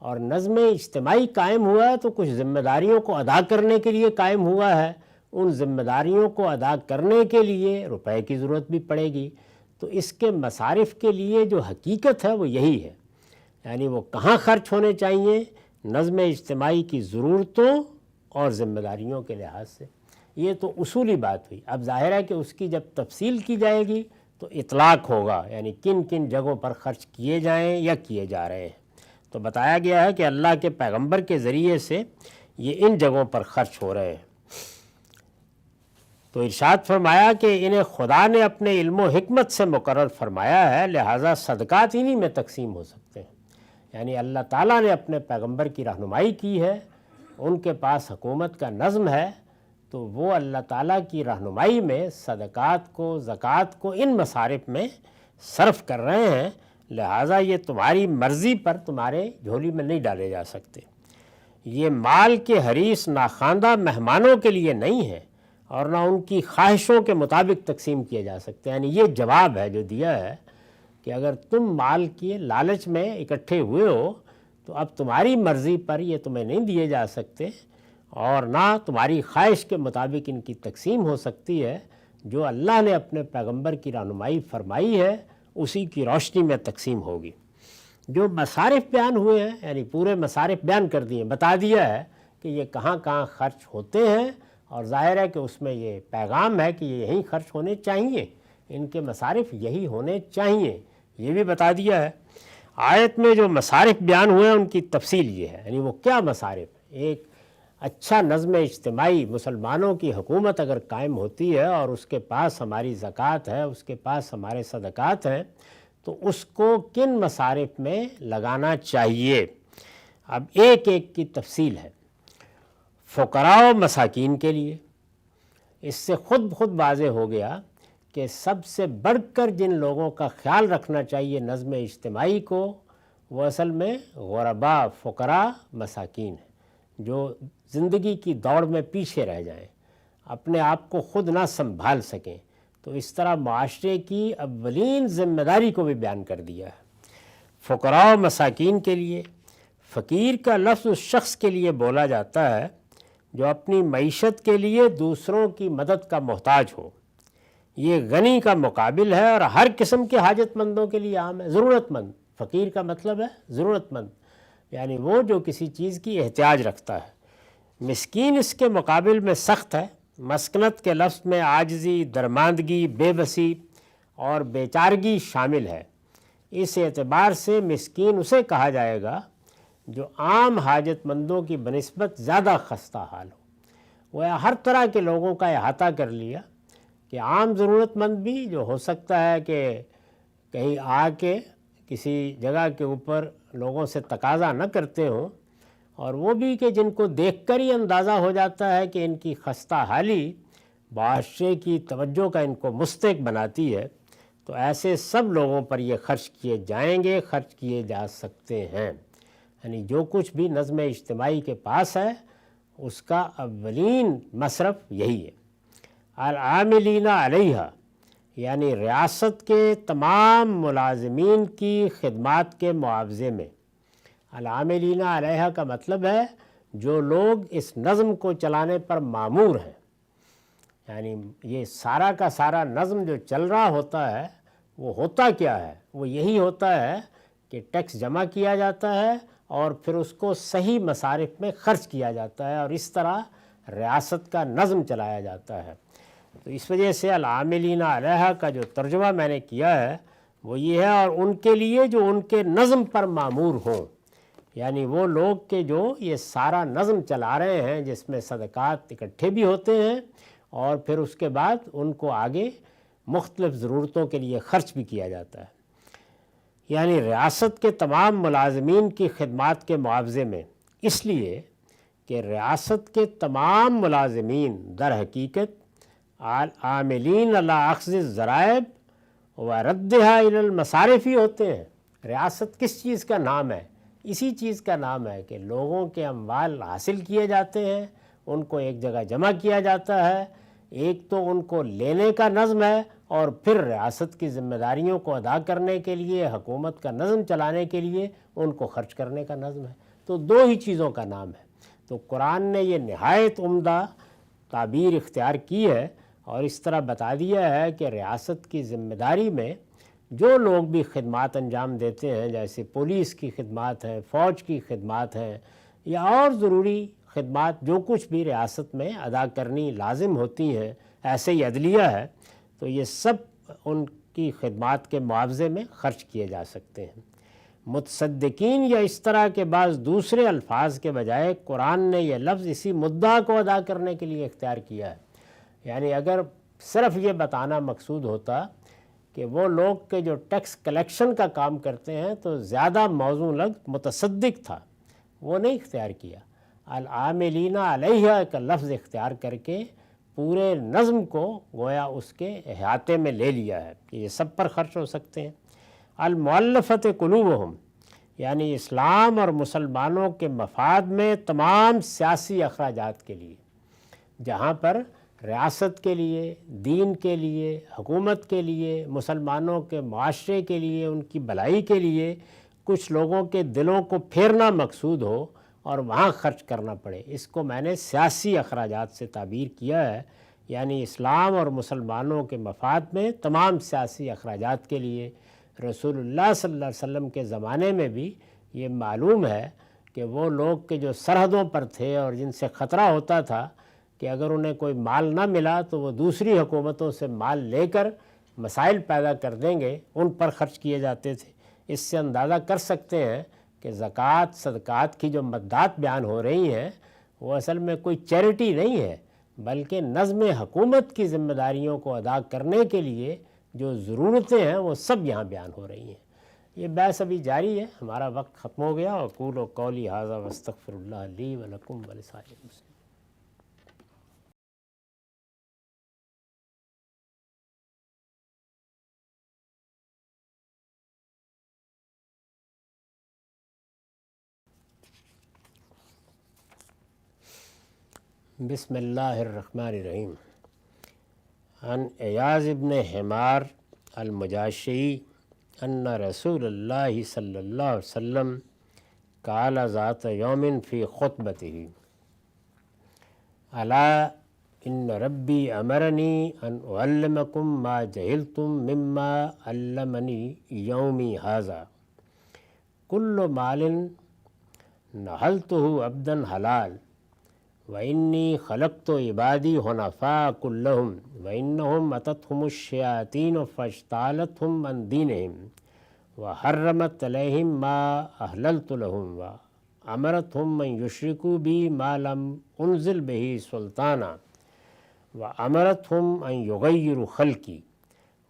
اور نظم اجتماعی قائم ہوا ہے تو کچھ ذمہ داریوں کو ادا کرنے کے لیے قائم ہوا ہے، ان ذمہ داریوں کو ادا کرنے کے لیے روپے کی ضرورت بھی پڑے گی۔ تو اس کے مصارف کے لیے جو حقیقت ہے وہ یہی ہے، یعنی وہ کہاں خرچ ہونے چاہیے، نظم اجتماعی کی ضرورتوں اور ذمہ داریوں کے لحاظ سے۔ یہ تو اصولی بات ہوئی۔ اب ظاہر ہے کہ اس کی جب تفصیل کی جائے گی تو اطلاق ہوگا، یعنی کن کن جگہوں پر خرچ کیے جائیں یا کیے جا رہے ہیں۔ تو بتایا گیا ہے کہ اللہ کے پیغمبر کے ذریعے سے یہ ان جگہوں پر خرچ ہو رہے ہیں۔ تو ارشاد فرمایا کہ انہیں خدا نے اپنے علم و حکمت سے مقرر فرمایا ہے، لہٰذا صدقات انہی میں تقسیم ہو سکتے ہیں۔ یعنی اللہ تعالیٰ نے اپنے پیغمبر کی رہنمائی کی ہے، ان کے پاس حکومت کا نظم ہے، تو وہ اللہ تعالیٰ کی رہنمائی میں صدقات کو، زکوٰۃ کو ان مصارف میں صرف کر رہے ہیں، لہٰذا یہ تمہاری مرضی پر تمہارے جھولی میں نہیں ڈالے جا سکتے۔ یہ مال کے حریص ناخواندہ مہمانوں کے لیے نہیں ہے اور نہ ان کی خواہشوں کے مطابق تقسیم کیے جا سکتے۔ یعنی یہ جواب ہے جو دیا ہے کہ اگر تم مال کے لالچ میں اکٹھے ہوئے ہو تو اب تمہاری مرضی پر یہ تمہیں نہیں دیے جا سکتے، اور نہ تمہاری خواہش کے مطابق ان کی تقسیم ہو سکتی ہے۔ جو اللہ نے اپنے پیغمبر کی رہنمائی فرمائی ہے اسی کی روشنی میں تقسیم ہوگی۔ جو مصارف بیان ہوئے ہیں، یعنی پورے مصارف بیان کر دیے، بتا دیا ہے کہ یہ کہاں کہاں خرچ ہوتے ہیں، اور ظاہر ہے کہ اس میں یہ پیغام ہے کہ یہ یہیں خرچ ہونے چاہیے، ان کے مصارف یہی ہونے چاہیے، یہ بھی بتا دیا ہے۔ آیت میں جو مصارف بیان ہوئے ہیں ان کی تفصیل یہ ہے، یعنی وہ کیا مصارف ہیں۔ ایک اچھا نظم اجتماعی مسلمانوں کی حکومت اگر قائم ہوتی ہے اور اس کے پاس ہماری زکوٰۃ ہے، اس کے پاس ہمارے صدقات ہیں، تو اس کو کن مصارف میں لگانا چاہیے۔ اب ایک ایک کی تفصیل ہے۔ فقراء و مساکین کے لیے، اس سے خود واضح ہو گیا کہ سب سے بڑھ کر جن لوگوں کا خیال رکھنا چاہیے نظم اجتماعی کو، وہ اصل میں غرباء، فقراء، مساکین ہیں، جو زندگی کی دوڑ میں پیچھے رہ جائیں، اپنے آپ کو خود نہ سنبھال سکیں، تو اس طرح معاشرے کی اولین ذمہ داری کو بھی بیان کر دیا ہے۔ فقراء و مساکین کے لیے فقیر کا لفظ اس شخص کے لیے بولا جاتا ہے جو اپنی معیشت کے لیے دوسروں کی مدد کا محتاج ہو۔ یہ غنی کا مقابل ہے اور ہر قسم کے حاجت مندوں کے لیے عام ہے۔ ضرورت مند، فقیر کا مطلب ہے ضرورت مند، یعنی وہ جو کسی چیز کی احتیاج رکھتا ہے۔ مسکین اس کے مقابل میں سخت ہے۔ مسکنت کے لفظ میں عاجزی، درماندگی، بے بسی اور بیچارگی شامل ہے۔ اس اعتبار سے مسکین اسے کہا جائے گا جو عام حاجت مندوں کی بنسبت زیادہ خستہ حال ہو۔ وہ ہر طرح کے لوگوں کا احاطہ کر لیا کہ عام ضرورت مند بھی جو ہو سکتا ہے کہ کہیں آ کے کسی جگہ کے اوپر لوگوں سے تقاضا نہ کرتے ہوں، اور وہ بھی کہ جن کو دیکھ کر ہی اندازہ ہو جاتا ہے کہ ان کی خستہ حالی معاشرے کی توجہ کا ان کو مستحق بناتی ہے، تو ایسے سب لوگوں پر یہ خرچ کیے جائیں گے، خرچ کیے جا سکتے ہیں۔ یعنی جو کچھ بھی نظم اجتماعی کے پاس ہے اس کا اولین مصرف یہی ہے۔ العاملین علیہ یعنی ریاست کے تمام ملازمین کی خدمات کے معاوضے میں۔ العاملین علیہ کا مطلب ہے جو لوگ اس نظم کو چلانے پر مامور ہیں۔ یعنی یہ سارا کا سارا نظم جو چل رہا ہوتا ہے وہ ہوتا کیا ہے؟ وہ یہی ہوتا ہے کہ ٹیکس جمع کیا جاتا ہے اور پھر اس کو صحیح مصارف میں خرچ کیا جاتا ہے، اور اس طرح ریاست کا نظم چلایا جاتا ہے۔ تو اس وجہ سے العاملین علیہ کا جو ترجمہ میں نے کیا ہے وہ یہ ہے، اور ان کے لیے جو ان کے نظم پر مامور ہوں، یعنی وہ لوگ کہ جو یہ سارا نظم چلا رہے ہیں جس میں صدقات اکٹھے بھی ہوتے ہیں اور پھر اس کے بعد ان کو آگے مختلف ضرورتوں کے لیے خرچ بھی کیا جاتا ہے۔ یعنی ریاست کے تمام ملازمین کی خدمات کے معاوضے میں، اس لیے کہ ریاست کے تمام ملازمین در حقیقت عاملین علی اخذ الضرائب و ردہا الی المصارف ہی ہوتے ہیں۔ ریاست کس چیز کا نام ہے؟ اسی چیز کا نام ہے کہ لوگوں کے اموال حاصل کیے جاتے ہیں، ان کو ایک جگہ جمع کیا جاتا ہے۔ ایک تو ان کو لینے کا نظم ہے، اور پھر ریاست کی ذمہ داریوں کو ادا کرنے کے لیے، حکومت کا نظم چلانے کے لیے ان کو خرچ کرنے کا نظم ہے۔ تو دو ہی چیزوں کا نام ہے۔ تو قرآن نے یہ نہایت عمدہ تعبیر اختیار کی ہے اور اس طرح بتا دیا ہے کہ ریاست کی ذمہ داری میں جو لوگ بھی خدمات انجام دیتے ہیں، جیسے پولیس کی خدمات ہیں، فوج کی خدمات ہیں، یا اور ضروری خدمات جو کچھ بھی ریاست میں ادا کرنی لازم ہوتی ہیں، ایسے ہی عدلیہ ہے، تو یہ سب ان کی خدمات کے معاوضے میں خرچ کیے جا سکتے ہیں۔ متصدقین یا اس طرح کے بعض دوسرے الفاظ کے بجائے قرآن نے یہ لفظ اسی مدعا کو ادا کرنے کے لیے اختیار کیا ہے۔ یعنی اگر صرف یہ بتانا مقصود ہوتا کہ وہ لوگ کے جو ٹیکس کلیکشن کا کام کرتے ہیں تو زیادہ موزوں لفظ متصدق تھا، وہ نہیں اختیار کیا۔ العاملین علیہ کا لفظ اختیار کر کے پورے نظم کو گویا اس کے احاطے میں لے لیا ہے کہ یہ سب پر خرچ ہو سکتے ہیں۔ المؤلفۃ قلوبہم یعنی اسلام اور مسلمانوں کے مفاد میں تمام سیاسی اخراجات کے لیے، جہاں پر ریاست کے لیے، دین کے لیے، حکومت کے لیے، مسلمانوں کے معاشرے کے لیے، ان کی بھلائی کے لیے کچھ لوگوں کے دلوں کو پھیرنا مقصود ہو اور وہاں خرچ کرنا پڑے، اس کو میں نے سیاسی اخراجات سے تعبیر کیا ہے۔ یعنی اسلام اور مسلمانوں کے مفاد میں تمام سیاسی اخراجات کے لیے۔ رسول اللہ صلی اللہ علیہ وسلم کے زمانے میں بھی یہ معلوم ہے کہ وہ لوگ کہ جو سرحدوں پر تھے اور جن سے خطرہ ہوتا تھا کہ اگر انہیں کوئی مال نہ ملا تو وہ دوسری حکومتوں سے مال لے کر مسائل پیدا کر دیں گے، ان پر خرچ کیے جاتے تھے۔ اس سے اندازہ کر سکتے ہیں کہ زکوٰۃ صدقات کی جو مدات بیان ہو رہی ہیں وہ اصل میں کوئی چیریٹی نہیں ہے، بلکہ نظم حکومت کی ذمہ داریوں کو ادا کرنے کے لیے جو ضرورتیں ہیں وہ سب یہاں بیان ہو رہی ہیں۔ یہ بحث ابھی جاری ہے، ہمارا وقت ختم ہو گیا۔ اقول قولی ھذا واستغفر اللہ لی ولکم ولسائر المسلمین۔ بسم اللہ الرحمن الرحیم۔ عن ایاز ابن حمار المجاشعی ان رسول اللہ صلی اللہ علیہ وسلم قال ذات یوم فی خطبته الا ان ربی امرنی ان اعلمکم ما جہلتم مما علمنی یومی ھذا کل مال نحلتہ عبدا حلال وإنی خلقت عبادی حنفاء کلہم وإنہم اتتہم الشیاطین فاجتالتہم عن دینہم وحرمت علیہم ما احللت لہم وامرتہم ان یشرکوا بی ما لم انزل بہ سلطانا وامرتہم ان یغیروا خلقی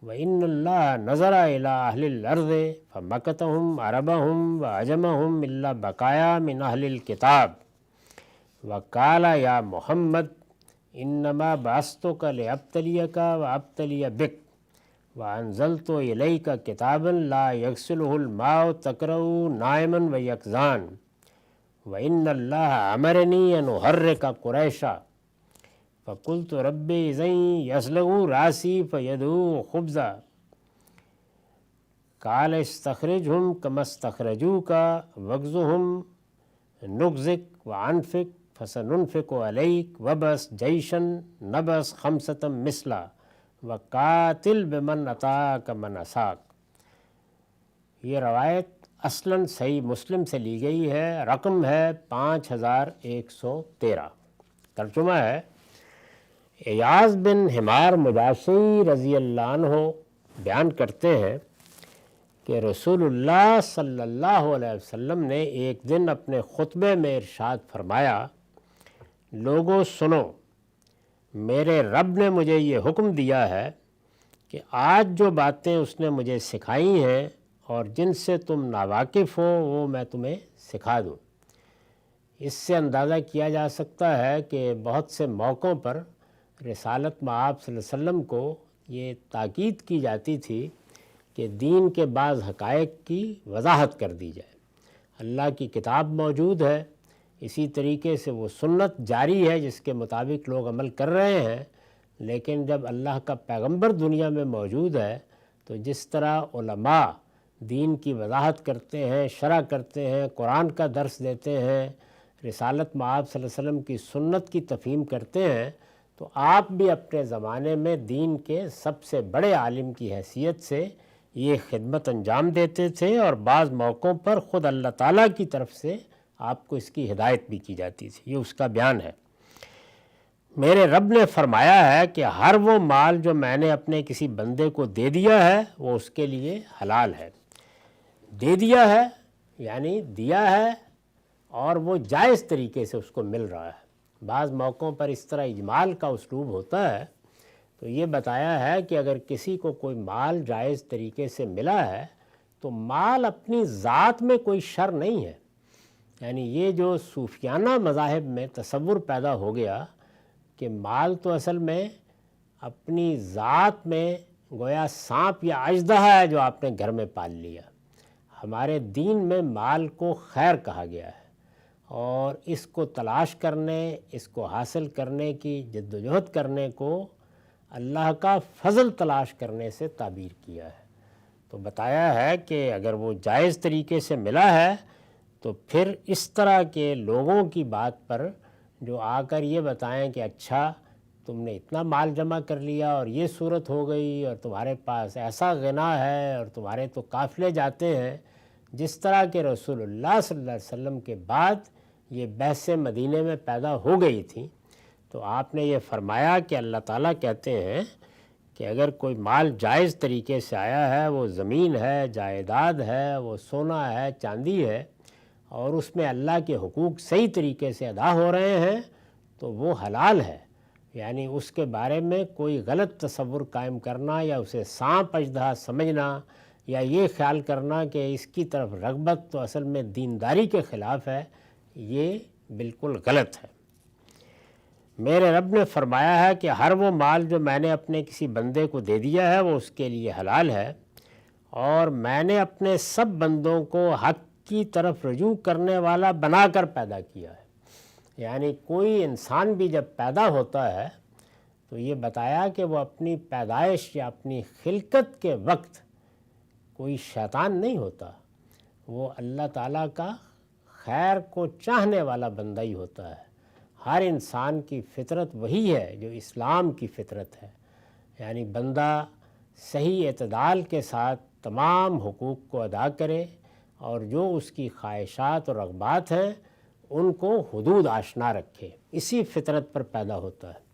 وإن اللہ نظر إلی اہل الارض فمکتہم عربہم وعجمہم الا بقایا من اہل الکتاب وقال یا محمد انما بعثتک لابتلیک وابتلی بک وانزلت الیک کتابا لا یغسلہ الماء تقرأ نائما ویقظان وان اللہ امرنی ان احرک قریشا فقلت ربی اذن یسلغ راسی فیدعو خبزا قال استخرجہم کما استخرجوک واغزہم نغزک وانفق فسننفق علیک وبس جیشن نبس خمسۃ مثلا وقاتل بمن اتاک من عصاک۔ یہ روایت اصلاً صحیح مسلم سے لی گئی ہے، رقم ہے 5113۔ ترجمہ ہے ایاز بن حمار مجاشعی رضی اللہ عنہ بیان کرتے ہیں کہ رسول اللہ صلی اللہ علیہ وسلم نے ایک دن اپنے خطبے میں ارشاد فرمایا، لوگوں سنو، میرے رب نے مجھے یہ حکم دیا ہے کہ آج جو باتیں اس نے مجھے سکھائی ہیں اور جن سے تم ناواقف ہو وہ میں تمہیں سکھا دوں۔ اس سے اندازہ کیا جا سکتا ہے کہ بہت سے موقعوں پر رسالت مآب صلی اللہ علیہ وسلم کو یہ تاکید کی جاتی تھی کہ دین کے بعض حقائق کی وضاحت کر دی جائے۔ اللہ کی کتاب موجود ہے، اسی طریقے سے وہ سنت جاری ہے جس کے مطابق لوگ عمل کر رہے ہیں، لیکن جب اللہ کا پیغمبر دنیا میں موجود ہے تو جس طرح علماء دین کی وضاحت کرتے ہیں، شرح کرتے ہیں، قرآن کا درس دیتے ہیں، رسالت مآب صلی اللہ علیہ وسلم کی سنت کی تفہیم کرتے ہیں، تو آپ بھی اپنے زمانے میں دین کے سب سے بڑے عالم کی حیثیت سے یہ خدمت انجام دیتے تھے، اور بعض موقعوں پر خود اللہ تعالیٰ کی طرف سے آپ کو اس کی ہدایت بھی کی جاتی تھی۔ یہ اس کا بیان ہے۔ میرے رب نے فرمایا ہے کہ ہر وہ مال جو میں نے اپنے کسی بندے کو دے دیا ہے وہ اس کے لیے حلال ہے۔ دے دیا ہے یعنی دیا ہے اور وہ جائز طریقے سے اس کو مل رہا ہے۔ بعض موقعوں پر اس طرح اجمال کا اسلوب ہوتا ہے، تو یہ بتایا ہے کہ اگر کسی کو کوئی مال جائز طریقے سے ملا ہے تو مال اپنی ذات میں کوئی شر نہیں ہے۔ یعنی یہ جو صوفیانہ مذاہب میں تصور پیدا ہو گیا کہ مال تو اصل میں اپنی ذات میں گویا سانپ یا اژدہا ہے جو آپ نے گھر میں پال لیا۔ ہمارے دین میں مال کو خیر کہا گیا ہے، اور اس کو تلاش کرنے، اس کو حاصل کرنے کی جدوجہد کرنے کو اللہ کا فضل تلاش کرنے سے تعبیر کیا ہے۔ تو بتایا ہے کہ اگر وہ جائز طریقے سے ملا ہے تو پھر اس طرح کے لوگوں کی بات پر جو آ کر یہ بتائیں کہ اچھا تم نے اتنا مال جمع کر لیا اور یہ صورت ہو گئی اور تمہارے پاس ایسا غنا ہے اور تمہارے تو قافلے جاتے ہیں، جس طرح کے رسول اللہ صلی اللہ علیہ وسلم کے بعد یہ بحثیں مدینے میں پیدا ہو گئی تھیں، تو آپ نے یہ فرمایا کہ اللہ تعالیٰ کہتے ہیں کہ اگر کوئی مال جائز طریقے سے آیا ہے، وہ زمین ہے، جائیداد ہے، وہ سونا ہے، چاندی ہے، اور اس میں اللہ کے حقوق صحیح طریقے سے ادا ہو رہے ہیں، تو وہ حلال ہے۔ یعنی اس کے بارے میں کوئی غلط تصور قائم کرنا یا اسے سانپ اژدہا سمجھنا یا یہ خیال کرنا کہ اس کی طرف رغبت تو اصل میں دینداری کے خلاف ہے، یہ بالکل غلط ہے۔ میرے رب نے فرمایا ہے کہ ہر وہ مال جو میں نے اپنے کسی بندے کو دے دیا ہے وہ اس کے لیے حلال ہے، اور میں نے اپنے سب بندوں کو حق کی طرف رجوع کرنے والا بنا کر پیدا کیا ہے۔ یعنی کوئی انسان بھی جب پیدا ہوتا ہے تو یہ بتایا کہ وہ اپنی پیدائش یا اپنی خلقت کے وقت کوئی شیطان نہیں ہوتا، وہ اللہ تعالیٰ کا خیر کو چاہنے والا بندہ ہی ہوتا ہے۔ ہر انسان کی فطرت وہی ہے جو اسلام کی فطرت ہے، یعنی بندہ صحیح اعتدال کے ساتھ تمام حقوق کو ادا کرے اور جو اس کی خواہشات اور رغبات ہیں ان کو حدود آشنا رکھے، اسی فطرت پر پیدا ہوتا ہے۔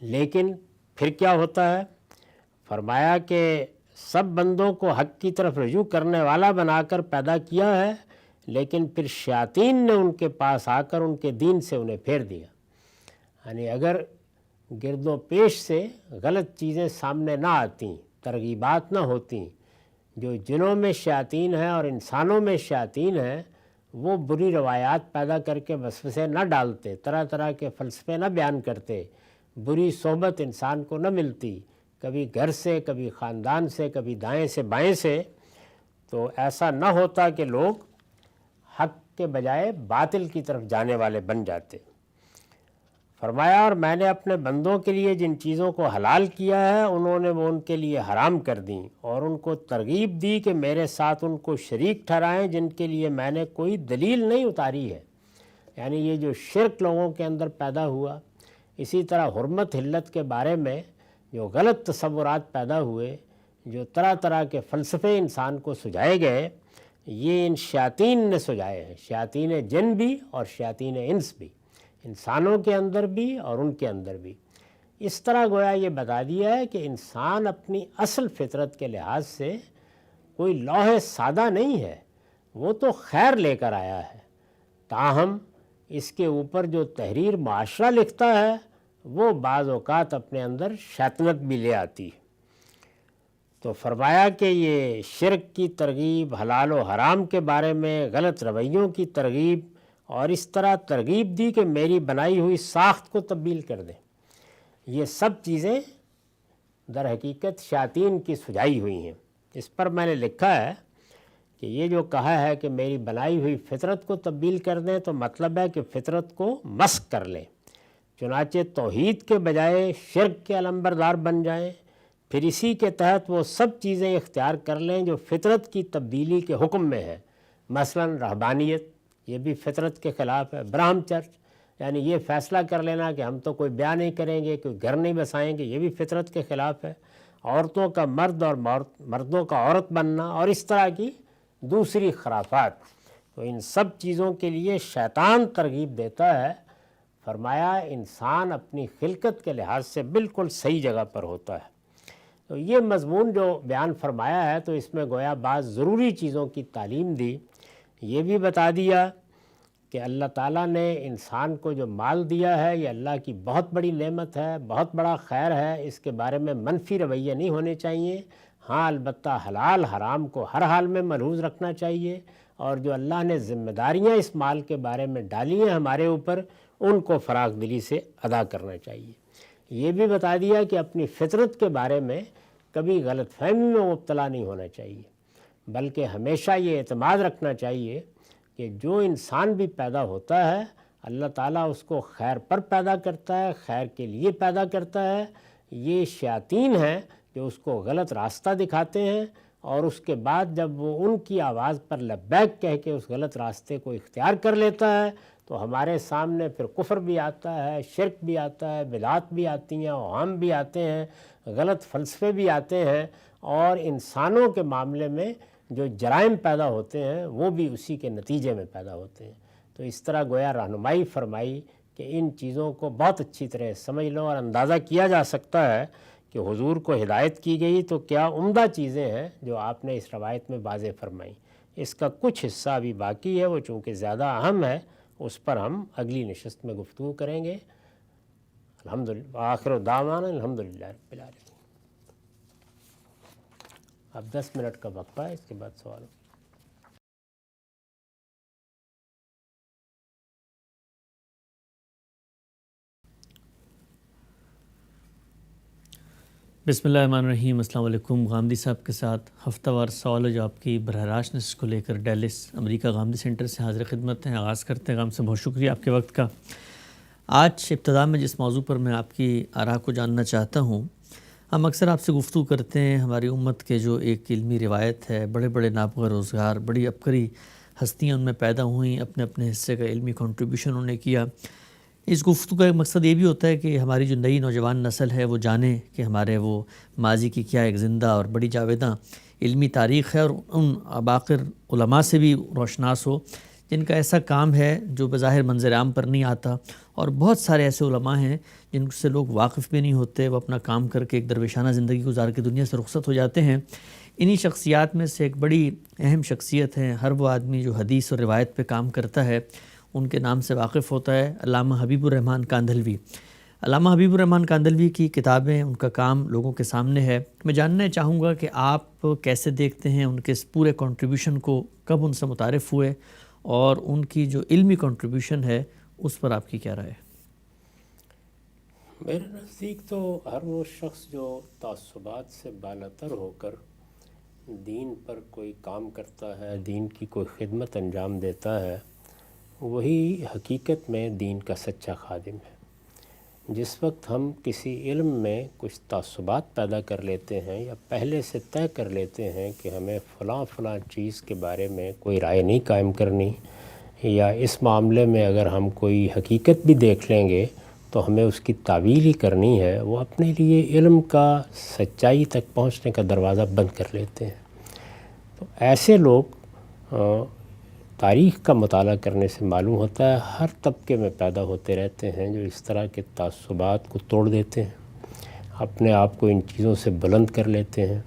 لیکن پھر کیا ہوتا ہے؟ فرمایا کہ سب بندوں کو حق کی طرف رجوع کرنے والا بنا کر پیدا کیا ہے، لیکن پھر شیاطین نے ان کے پاس آ کر ان کے دین سے انہیں پھیر دیا۔ یعنی اگر گرد و پیش سے غلط چیزیں سامنے نہ آتیں، ترغیبات نہ ہوتیں، جو جنوں میں شیاطین ہیں اور انسانوں میں شیاطین ہیں وہ بری روایات پیدا کر کے وسوسے نہ ڈالتے، طرح طرح کے فلسفے نہ بیان کرتے، بری صحبت انسان کو نہ ملتی، کبھی گھر سے، کبھی خاندان سے، کبھی دائیں سے بائیں سے، تو ایسا نہ ہوتا کہ لوگ حق کے بجائے باطل کی طرف جانے والے بن جاتے۔ فرمایا اور میں نے اپنے بندوں کے لیے جن چیزوں کو حلال کیا ہے انہوں نے وہ ان کے لیے حرام کر دیں، اور ان کو ترغیب دی کہ میرے ساتھ ان کو شریک ٹھہرائیں جن کے لیے میں نے کوئی دلیل نہیں اتاری ہے۔ یعنی یہ جو شرک لوگوں کے اندر پیدا ہوا، اسی طرح حرمت حلت کے بارے میں جو غلط تصورات پیدا ہوئے، جو طرح طرح کے فلسفے انسان کو سجھائے گئے، یہ ان شیاطین نے سجھائے ہیں، شیاطین جن بھی اور شیاطین انس بھی، انسانوں کے اندر بھی اور ان کے اندر بھی۔ اس طرح گویا یہ بتا دیا ہے کہ انسان اپنی اصل فطرت کے لحاظ سے کوئی لوح سادہ نہیں ہے، وہ تو خیر لے کر آیا ہے، تاہم اس کے اوپر جو تحریر معاشرہ لکھتا ہے وہ بعض اوقات اپنے اندر شیطنت بھی لے آتی ہے۔ تو فرمایا کہ یہ شرک کی ترغیب، حلال و حرام کے بارے میں غلط رویوں کی ترغیب، اور اس طرح ترغیب دی کہ میری بنائی ہوئی ساخت کو تبدیل کر دیں، یہ سب چیزیں در حقیقت شیاطین کی سجائی ہوئی ہیں۔ اس پر میں نے لکھا ہے کہ یہ جو کہا ہے کہ میری بنائی ہوئی فطرت کو تبدیل کر دیں، تو مطلب ہے کہ فطرت کو مسخ کر لیں، چنانچہ توحید کے بجائے شرک کے علمبردار بن جائیں، پھر اسی کے تحت وہ سب چیزیں اختیار کر لیں جو فطرت کی تبدیلی کے حکم میں ہے، مثلا رہبانیت، یہ بھی فطرت کے خلاف ہے، برہم چرچ یعنی یہ فیصلہ کر لینا کہ ہم تو کوئی بیاہ نہیں کریں گے، کوئی گھر نہیں بسائیں گے، یہ بھی فطرت کے خلاف ہے، عورتوں کا مرد اور مردوں کا عورت بننا، اور اس طرح کی دوسری خرافات۔ تو ان سب چیزوں کے لیے شیطان ترغیب دیتا ہے۔ فرمایا انسان اپنی خلقت کے لحاظ سے بالکل صحیح جگہ پر ہوتا ہے۔ تو یہ مضمون جو بیان فرمایا ہے تو اس میں گویا بعض ضروری چیزوں کی تعلیم دی، یہ بھی بتا دیا کہ اللہ تعالیٰ نے انسان کو جو مال دیا ہے یہ اللہ کی بہت بڑی نعمت ہے، بہت بڑا خیر ہے، اس کے بارے میں منفی رویے نہیں ہونے چاہیے۔ ہاں البتہ حلال حرام کو ہر حال میں ملحوظ رکھنا چاہیے، اور جو اللہ نے ذمہ داریاں اس مال کے بارے میں ڈالی ہیں ہمارے اوپر، ان کو فراخ دلی سے ادا کرنا چاہیے۔ یہ بھی بتا دیا کہ اپنی فطرت کے بارے میں کبھی غلط فہمی میں مبتلا نہیں ہونا چاہیے، بلکہ ہمیشہ یہ اعتماد رکھنا چاہیے کہ جو انسان بھی پیدا ہوتا ہے اللہ تعالیٰ اس کو خیر پر پیدا کرتا ہے، خیر کے لیے پیدا کرتا ہے۔ یہ شیاطین ہیں جو اس کو غلط راستہ دکھاتے ہیں، اور اس کے بعد جب وہ ان کی آواز پر لبیک کہہ کے اس غلط راستے کو اختیار کر لیتا ہے تو ہمارے سامنے پھر کفر بھی آتا ہے، شرک بھی آتا ہے، بدعات بھی آتی ہیں، اوہام بھی آتے ہیں، غلط فلسفے بھی آتے ہیں، اور انسانوں کے معاملے میں جو جرائم پیدا ہوتے ہیں وہ بھی اسی کے نتیجے میں پیدا ہوتے ہیں۔ تو اس طرح گویا رہنمائی فرمائی کہ ان چیزوں کو بہت اچھی طرح سمجھ لو، اور اندازہ کیا جا سکتا ہے کہ حضور کو ہدایت کی گئی تو کیا عمدہ چیزیں ہیں جو آپ نے اس روایت میں واضح فرمائی۔ اس کا کچھ حصہ ابھی باقی ہے، وہ چونکہ زیادہ اہم ہے، اس پر ہم اگلی نشست میں گفتگو کریں گے۔ الحمدللہ، آخر دعوانا الحمدللہ رب العالمین۔ اب 10 منٹ کا وقفہ ہے، اس کے بعد سوال۔ بسم اللہ الرحمن الرحیم۔ السلام علیکم۔ غامدی صاحب کے ساتھ ہفتہ وار سوال و جواب کی براہ راست نشست کو لے کر ڈیلس امریکہ غامدی سینٹر سے حاضر خدمت ہیں۔ آغاز کرتے ہیں۔ غام سے بہت شکریہ آپ کے وقت کا۔ آج ابتدا میں جس موضوع پر میں آپ کی آراء کو جاننا چاہتا ہوں، ہم اکثر آپ سے گفتگو کرتے ہیں ہماری امت کے جو ایک علمی روایت ہے، بڑے بڑے نابغہ روزگار، بڑی عبقری ہستیاں ان میں پیدا ہوئیں، اپنے اپنے حصے کا علمی کنٹریبیوشن انہوں نے کیا۔ اس گفتگو کا ایک مقصد یہ بھی ہوتا ہے کہ ہماری جو نئی نوجوان نسل ہے وہ جانے کہ ہمارے وہ ماضی کی کیا ایک زندہ اور بڑی جاویداں علمی تاریخ ہے، اور ان باقر علماء سے بھی روشناس ہو جن کا ایسا کام ہے جو بظاہر منظر عام پر نہیں آتا، اور بہت سارے ایسے علماء ہیں جن سے لوگ واقف بھی نہیں ہوتے، وہ اپنا کام کر کے ایک درویشانہ زندگی گزار کے دنیا سے رخصت ہو جاتے ہیں۔ انہی شخصیات میں سے ایک بڑی اہم شخصیت ہے، ہر وہ آدمی جو حدیث اور روایت پہ کام کرتا ہے ان کے نام سے واقف ہوتا ہے، علامہ حبیب الرحمن کاندھلوی۔ علامہ حبیب الرحمن کاندھلوی کی کتابیں، ان کا کام لوگوں کے سامنے ہے۔ میں جاننا چاہوں گا کہ آپ کیسے دیکھتے ہیں ان کے اس پورے کنٹریبیوشن کو، کب ان سے متعارف ہوئے، اور ان کی جو علمی کنٹریبیوشن ہے اس پر آپ کی کیا رائے ہے؟ میرے نزدیک تو ہر وہ شخص جو تعصبات سے بالاتر ہو کر دین پر کوئی کام کرتا ہے، دین کی کوئی خدمت انجام دیتا ہے، وہی حقیقت میں دین کا سچا خادم ہے۔ جس وقت ہم کسی علم میں کچھ تعصبات پیدا کر لیتے ہیں یا پہلے سے طے کر لیتے ہیں کہ ہمیں فلاں چیز کے بارے میں کوئی رائے نہیں قائم کرنی، یا اس معاملے میں اگر ہم کوئی حقیقت بھی دیکھ لیں گے تو ہمیں اس کی تعویل ہی کرنی ہے، وہ اپنے لیے علم کا سچائی تک پہنچنے کا دروازہ بند کر لیتے ہیں۔ تو ایسے لوگ تاریخ کا مطالعہ کرنے سے معلوم ہوتا ہے ہر طبقے میں پیدا ہوتے رہتے ہیں جو اس طرح کے تعصبات کو توڑ دیتے ہیں، اپنے آپ کو ان چیزوں سے بلند کر لیتے ہیں،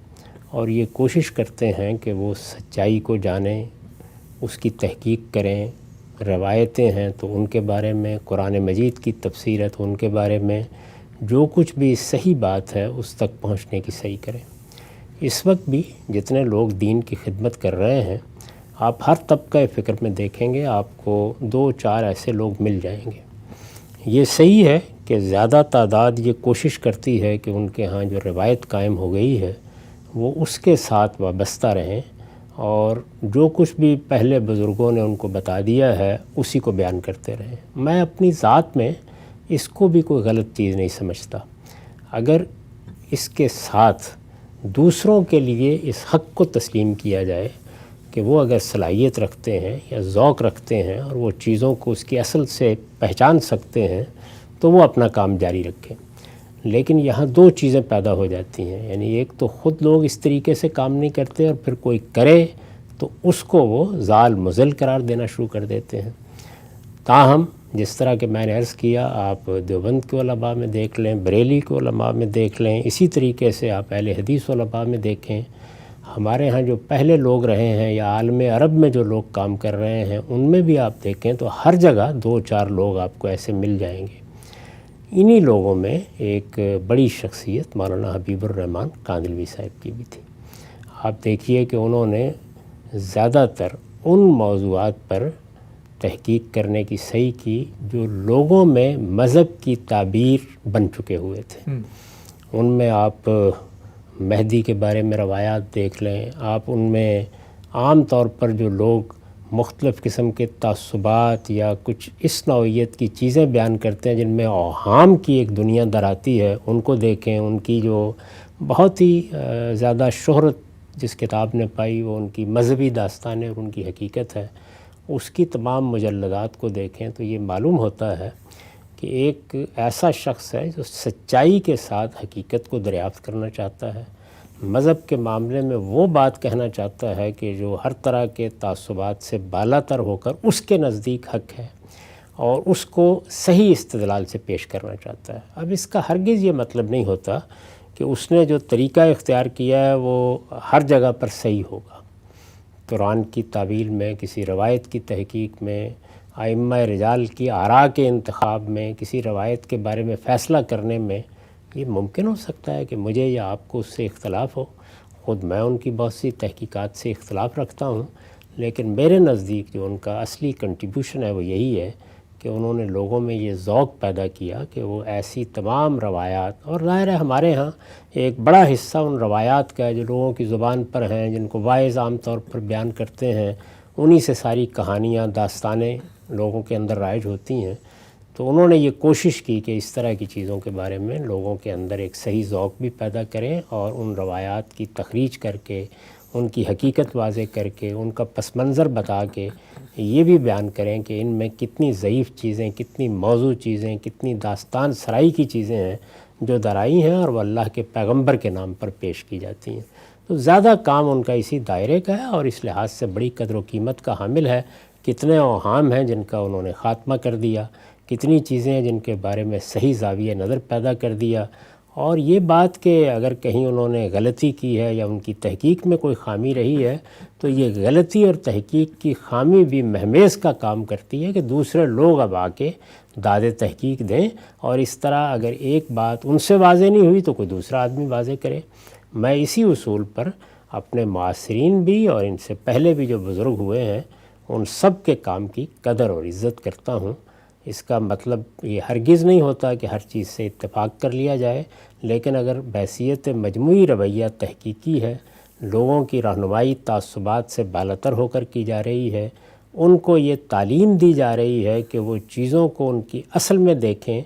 اور یہ کوشش کرتے ہیں کہ وہ سچائی کو جانیں، اس کی تحقیق کریں۔ روایتیں ہیں تو ان کے بارے میں، قرآن مجید کی تفسیر ہے تو ان کے بارے میں جو کچھ بھی صحیح بات ہے اس تک پہنچنے کی صحیح کریں۔ اس وقت بھی جتنے لوگ دین کی خدمت کر رہے ہیں، آپ ہر طبقہ فکر میں دیکھیں گے آپ کو 2-4 ایسے لوگ مل جائیں گے۔ یہ صحیح ہے کہ زیادہ تعداد یہ کوشش کرتی ہے کہ ان کے ہاں جو روایت قائم ہو گئی ہے وہ اس کے ساتھ وابستہ رہیں، اور جو کچھ بھی پہلے بزرگوں نے ان کو بتا دیا ہے اسی کو بیان کرتے رہیں۔ میں اپنی ذات میں اس کو بھی کوئی غلط چیز نہیں سمجھتا، اگر اس کے ساتھ دوسروں کے لیے اس حق کو تسلیم کیا جائے کہ وہ اگر صلاحیت رکھتے ہیں یا ذوق رکھتے ہیں اور وہ چیزوں کو اس کی اصل سے پہچان سکتے ہیں تو وہ اپنا کام جاری رکھیں۔ لیکن یہاں 2 چیزیں پیدا ہو جاتی ہیں، یعنی ایک تو خود لوگ اس طریقے سے کام نہیں کرتے، اور پھر کوئی کرے تو اس کو وہ ضال مضل قرار دینا شروع کر دیتے ہیں۔ تاہم جس طرح کہ میں نے عرض کیا، آپ دیوبند کے علماء میں دیکھ لیں، بریلی کے علماء میں دیکھ لیں، اسی طریقے سے آپ اہل حدیث علماء میں دیکھیں، ہمارے ہاں جو پہلے لوگ رہے ہیں یا عالم عرب میں جو لوگ کام کر رہے ہیں ان میں بھی آپ دیکھیں تو ہر جگہ 2-4 لوگ آپ کو ایسے مل جائیں گے۔ انہی لوگوں میں ایک بڑی شخصیت مولانا حبیب الرحمن کاندھلوی صاحب کی بھی تھی۔ آپ دیکھیے کہ انہوں نے زیادہ تر ان موضوعات پر تحقیق کرنے کی صحیح کی جو لوگوں میں مذہب کی تعبیر بن چکے ہوئے تھے۔ ان میں آپ مہدی کے بارے میں روایات دیکھ لیں، آپ ان میں عام طور پر جو لوگ مختلف قسم کے تعصبات یا کچھ اس نوعیت کی چیزیں بیان کرتے ہیں جن میں اوہام کی ایک دنیا در آتی ہے، ان کو دیکھیں۔ ان کی جو بہت ہی زیادہ شہرت جس کتاب نے پائی وہ ان کی مذہبی داستانیں اور ان کی حقیقت ہے، اس کی تمام مجلدات کو دیکھیں تو یہ معلوم ہوتا ہے کہ ایک ایسا شخص ہے جو سچائی کے ساتھ حقیقت کو دریافت کرنا چاہتا ہے، مذہب کے معاملے میں وہ بات کہنا چاہتا ہے کہ جو ہر طرح کے تعصبات سے بالاتر ہو کر اس کے نزدیک حق ہے، اور اس کو صحیح استدلال سے پیش کرنا چاہتا ہے۔ اب اس کا ہرگز یہ مطلب نہیں ہوتا کہ اس نے جو طریقہ اختیار کیا ہے وہ ہر جگہ پر صحیح ہوگا۔ قرآن کی تعویل میں، کسی روایت کی تحقیق میں، ائمہ رجال کی آراء کے انتخاب میں، کسی روایت کے بارے میں فیصلہ کرنے میں یہ ممکن ہو سکتا ہے کہ مجھے یا آپ کو اس سے اختلاف ہو، خود میں ان کی بہت سی تحقیقات سے اختلاف رکھتا ہوں، لیکن میرے نزدیک جو ان کا اصلی کنٹریبیوشن ہے وہ یہی ہے کہ انہوں نے لوگوں میں یہ ذوق پیدا کیا کہ وہ ایسی تمام روایات، اور ظاہر ہے ہمارے ہاں ایک بڑا حصہ ان روایات کا ہے جو لوگوں کی زبان پر ہیں، جن کو واعظ عام طور پر بیان کرتے ہیں، انہی سے ساری کہانیاں، داستانیں لوگوں کے اندر رائج ہوتی ہیں۔ تو انہوں نے یہ کوشش کی کہ اس طرح کی چیزوں کے بارے میں لوگوں کے اندر ایک صحیح ذوق بھی پیدا کریں اور ان روایات کی تخریج کر کے ان کی حقیقت واضح کر کے ان کا پس منظر بتا کے یہ بھی بیان کریں کہ ان میں کتنی ضعیف چیزیں، کتنی موضوع چیزیں، کتنی داستان سرائی کی چیزیں ہیں جو درائی ہیں اور وہ اللہ کے پیغمبر کے نام پر پیش کی جاتی ہیں۔ تو زیادہ کام ان کا اسی دائرے کا ہے اور اس لحاظ سے بڑی قدر و قیمت کا حامل ہے۔ کتنے اوہام ہیں جن کا انہوں نے خاتمہ کر دیا، کتنی چیزیں ہیں جن کے بارے میں صحیح زاویہ نظر پیدا کر دیا، اور یہ بات کہ اگر کہیں انہوں نے غلطی کی ہے یا ان کی تحقیق میں کوئی خامی رہی ہے تو یہ غلطی اور تحقیق کی خامی بھی مہمیز کا کام کرتی ہے کہ دوسرے لوگ اب آ کے داد تحقیق دیں، اور اس طرح اگر ایک بات ان سے واضح نہیں ہوئی تو کوئی دوسرا آدمی واضح کرے۔ میں اسی اصول پر اپنے معاصرین بھی اور ان سے پہلے بھی جو بزرگ ہوئے ہیں ان سب کے کام کی قدر اور عزت کرتا ہوں۔ اس کا مطلب یہ ہرگز نہیں ہوتا کہ ہر چیز سے اتفاق کر لیا جائے، لیکن اگر بحیثیت مجموعی رویہ تحقیقی ہے، لوگوں کی رہنمائی تعصبات سے بالاتر ہو کر کی جا رہی ہے، ان کو یہ تعلیم دی جا رہی ہے کہ وہ چیزوں کو ان کی اصل میں دیکھیں،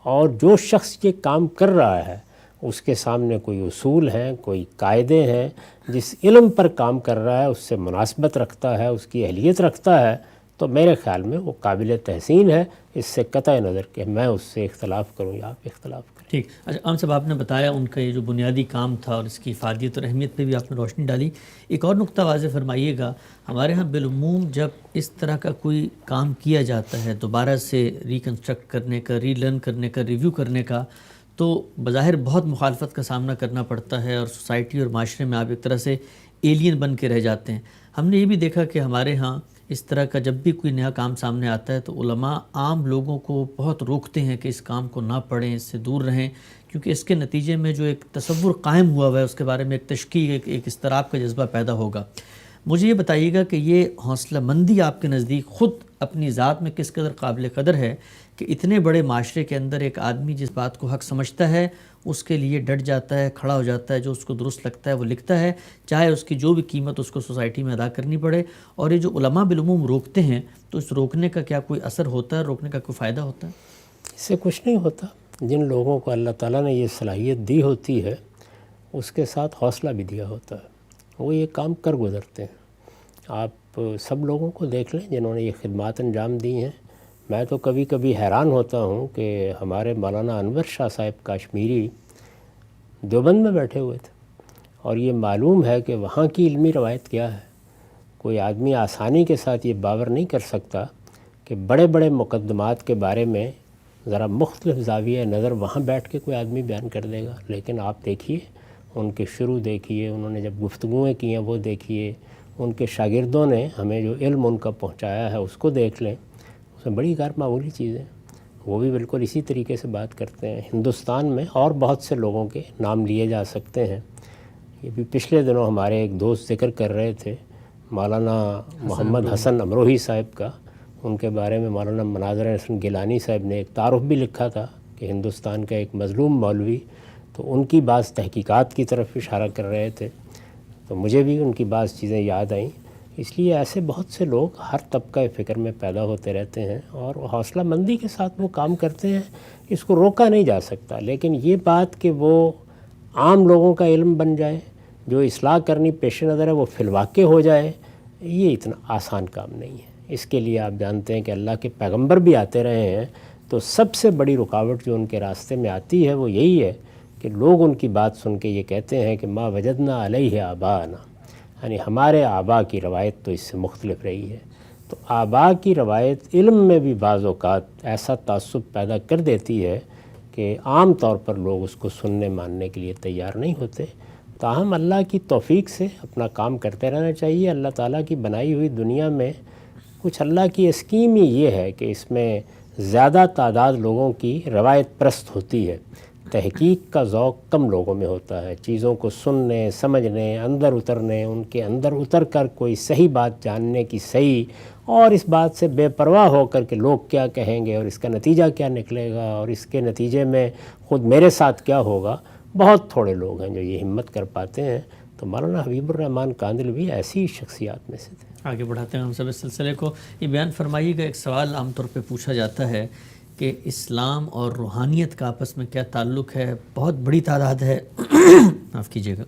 اور جو شخص یہ کام کر رہا ہے اس کے سامنے کوئی اصول ہیں، کوئی قاعدے ہیں، جس علم پر کام کر رہا ہے اس سے مناسبت رکھتا ہے، اس کی اہلیت رکھتا ہے، تو میرے خیال میں وہ قابل تحسین ہے، اس سے قطع نظر کہ میں اس سے اختلاف کروں یا آپ اختلاف کریں۔ ٹھیک۔ اچھا عام صاحب، آپ نے بتایا ان کا یہ جو بنیادی کام تھا اور اس کی افادیت اور اہمیت پہ بھی آپ نے روشنی ڈالی۔ ایک اور نقطہ واضح فرمائیے گا، ہمارے ہاں بالعموم جب اس طرح کا کوئی کام کیا جاتا ہے دوبارہ سے ریکنسٹرکٹ کرنے کا، ری لرن کرنے کا، ریویو کرنے کا، تو بظاہر بہت مخالفت کا سامنا کرنا پڑتا ہے اور سوسائٹی اور معاشرے میں آپ ایک طرح سے ایلین بن کے رہ جاتے ہیں۔ ہم نے یہ بھی دیکھا کہ ہمارے ہاں اس طرح کا جب بھی کوئی نیا کام سامنے آتا ہے تو علماء عام لوگوں کو بہت روکتے ہیں کہ اس کام کو نہ پڑھیں، اس سے دور رہیں، کیونکہ اس کے نتیجے میں جو ایک تصور قائم ہوا ہوا ہے اس کے بارے میں ایک تشکیک، ایک اضطراب کا جذبہ پیدا ہوگا۔ مجھے یہ بتائیے گا کہ یہ حوصلہ مندی آپ کے نزدیک خود اپنی ذات میں کس قدر قابل قدر ہے کہ اتنے بڑے معاشرے کے اندر ایک آدمی جس بات کو حق سمجھتا ہے اس کے لیے ڈٹ جاتا ہے، کھڑا ہو جاتا ہے، جو اس کو درست لگتا ہے وہ لکھتا ہے، چاہے اس کی جو بھی قیمت اس کو سوسائٹی میں ادا کرنی پڑے۔ اور یہ جو علماء بالعموم روکتے ہیں تو اس روکنے کا کیا کوئی اثر ہوتا ہے، روکنے کا کوئی فائدہ ہوتا ہے؟ اس سے کچھ نہیں ہوتا۔ جن لوگوں کو اللہ تعالیٰ نے یہ صلاحیت دی ہوتی ہے اس کے ساتھ حوصلہ بھی دیا ہوتا ہے، وہ یہ کام کر گزرتے ہیں۔ آپ سب لوگوں کو دیکھ لیں جنہوں نے یہ خدمات انجام دی ہیں۔ میں تو کبھی کبھی حیران ہوتا ہوں کہ ہمارے مولانا انور شاہ صاحب کاشمیری دیوبند میں بیٹھے ہوئے تھے، اور یہ معلوم ہے کہ وہاں کی علمی روایت کیا ہے۔ کوئی آدمی آسانی کے ساتھ یہ باور نہیں کر سکتا کہ بڑے بڑے مقدمات کے بارے میں ذرا مختلف زاویہ نظر وہاں بیٹھ کے کوئی آدمی بیان کر دے گا۔ لیکن آپ دیکھیے ان کے شروع دیکھیے، انہوں نے جب گفتگویں کی ہیں وہ دیکھیے، ان کے شاگردوں نے ہمیں جو علم ان کا پہنچایا ہے اس کو دیکھ لیں، اس میں بڑی غیر معمولی چیزیں، وہ بھی بالکل اسی طریقے سے بات کرتے ہیں۔ ہندوستان میں اور بہت سے لوگوں کے نام لیے جا سکتے ہیں۔ یہ بھی پچھلے دنوں ہمارے ایک دوست ذکر کر رہے تھے مولانا محمد حسن امروہی صاحب کا، ان کے بارے میں مولانا مناظر حسن گیلانی صاحب نے ایک تعارف بھی لکھا تھا کہ ہندوستان کا ایک مظلوم مولوی، تو ان کی بعض تحقیقات کی طرف اشارہ کر رہے تھے، تو مجھے بھی ان کی بعض چیزیں یاد آئیں۔ اس لیے ایسے بہت سے لوگ ہر طبقہ فکر میں پیدا ہوتے رہتے ہیں اور حوصلہ مندی کے ساتھ وہ کام کرتے ہیں، اس کو روکا نہیں جا سکتا۔ لیکن یہ بات کہ وہ عام لوگوں کا علم بن جائے، جو اصلاح کرنی پیش نظر ہے وہ فی الواقع ہو جائے، یہ اتنا آسان کام نہیں ہے۔ اس کے لیے آپ جانتے ہیں کہ اللہ کے پیغمبر بھی آتے رہے ہیں، تو سب سے بڑی رکاوٹ جو ان کے راستے میں آتی ہے وہ یہی ہے کہ لوگ ان کی بات سن کے یہ کہتے ہیں کہ ما وجدنا علیہ آباءنا، یعنی ہمارے آباء کی روایت تو اس سے مختلف رہی ہے۔ تو آباء کی روایت علم میں بھی بعض اوقات ایسا تعصب پیدا کر دیتی ہے کہ عام طور پر لوگ اس کو سننے ماننے کے لیے تیار نہیں ہوتے۔ تاہم اللہ کی توفیق سے اپنا کام کرتے رہنا چاہیے۔ اللہ تعالیٰ کی بنائی ہوئی دنیا میں کچھ اللہ کی اسکیم ہی یہ ہے کہ اس میں زیادہ تعداد لوگوں کی روایت پرست ہوتی ہے، تحقیق کا ذوق کم لوگوں میں ہوتا ہے۔ چیزوں کو سننے، سمجھنے، اندر اترنے، ان کے اندر اتر کر کوئی صحیح بات جاننے کی صحیح، اور اس بات سے بے پرواہ ہو کر کہ لوگ کیا کہیں گے اور اس کا نتیجہ کیا نکلے گا اور اس کے نتیجے میں خود میرے ساتھ کیا ہوگا، بہت تھوڑے لوگ ہیں جو یہ ہمت کر پاتے ہیں۔ تو مولانا حبیب الرحمن کاندھلوی ایسی شخصیات میں سے تھے۔ آگے بڑھاتے ہیں ہم سب اس سلسلے کو۔ یہ بیان فرمائیے گا، ایک سوال عام طور پہ پوچھا جاتا ہے کہ اسلام اور روحانیت کا آپس میں کیا تعلق ہے. بہت بڑی تعداد ہے معاف کیجیے گا.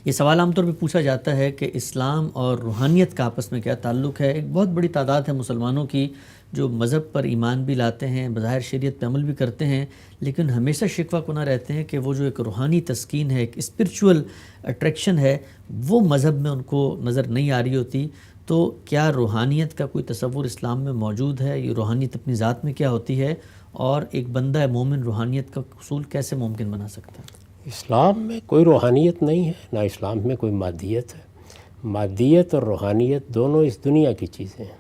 یہ سوال عام طور پہ پوچھا جاتا ہے کہ اسلام اور روحانیت کا آپس میں کیا تعلق ہے. ایک بہت بڑی تعداد ہے مسلمانوں کی جو مذہب پر ایمان بھی لاتے ہیں, بظاہر شریعت پہ عمل بھی کرتے ہیں, لیکن ہمیشہ شکوہ کنہ رہتے ہیں کہ وہ جو ایک روحانی تسکین ہے, ایک اسپرچول اٹریکشن ہے, وہ مذہب میں ان کو نظر نہیں آ رہی ہوتی. تو کیا روحانیت کا کوئی تصور اسلام میں موجود ہے؟ یہ روحانیت اپنی ذات میں کیا ہوتی ہے, اور ایک بندہ مومن روحانیت کا حصول کیسے ممکن بنا سکتا ہے؟ اسلام میں کوئی روحانیت نہیں ہے, نہ اسلام میں کوئی مادیت ہے. مادیت اور روحانیت دونوں اس دنیا کی چیزیں ہیں.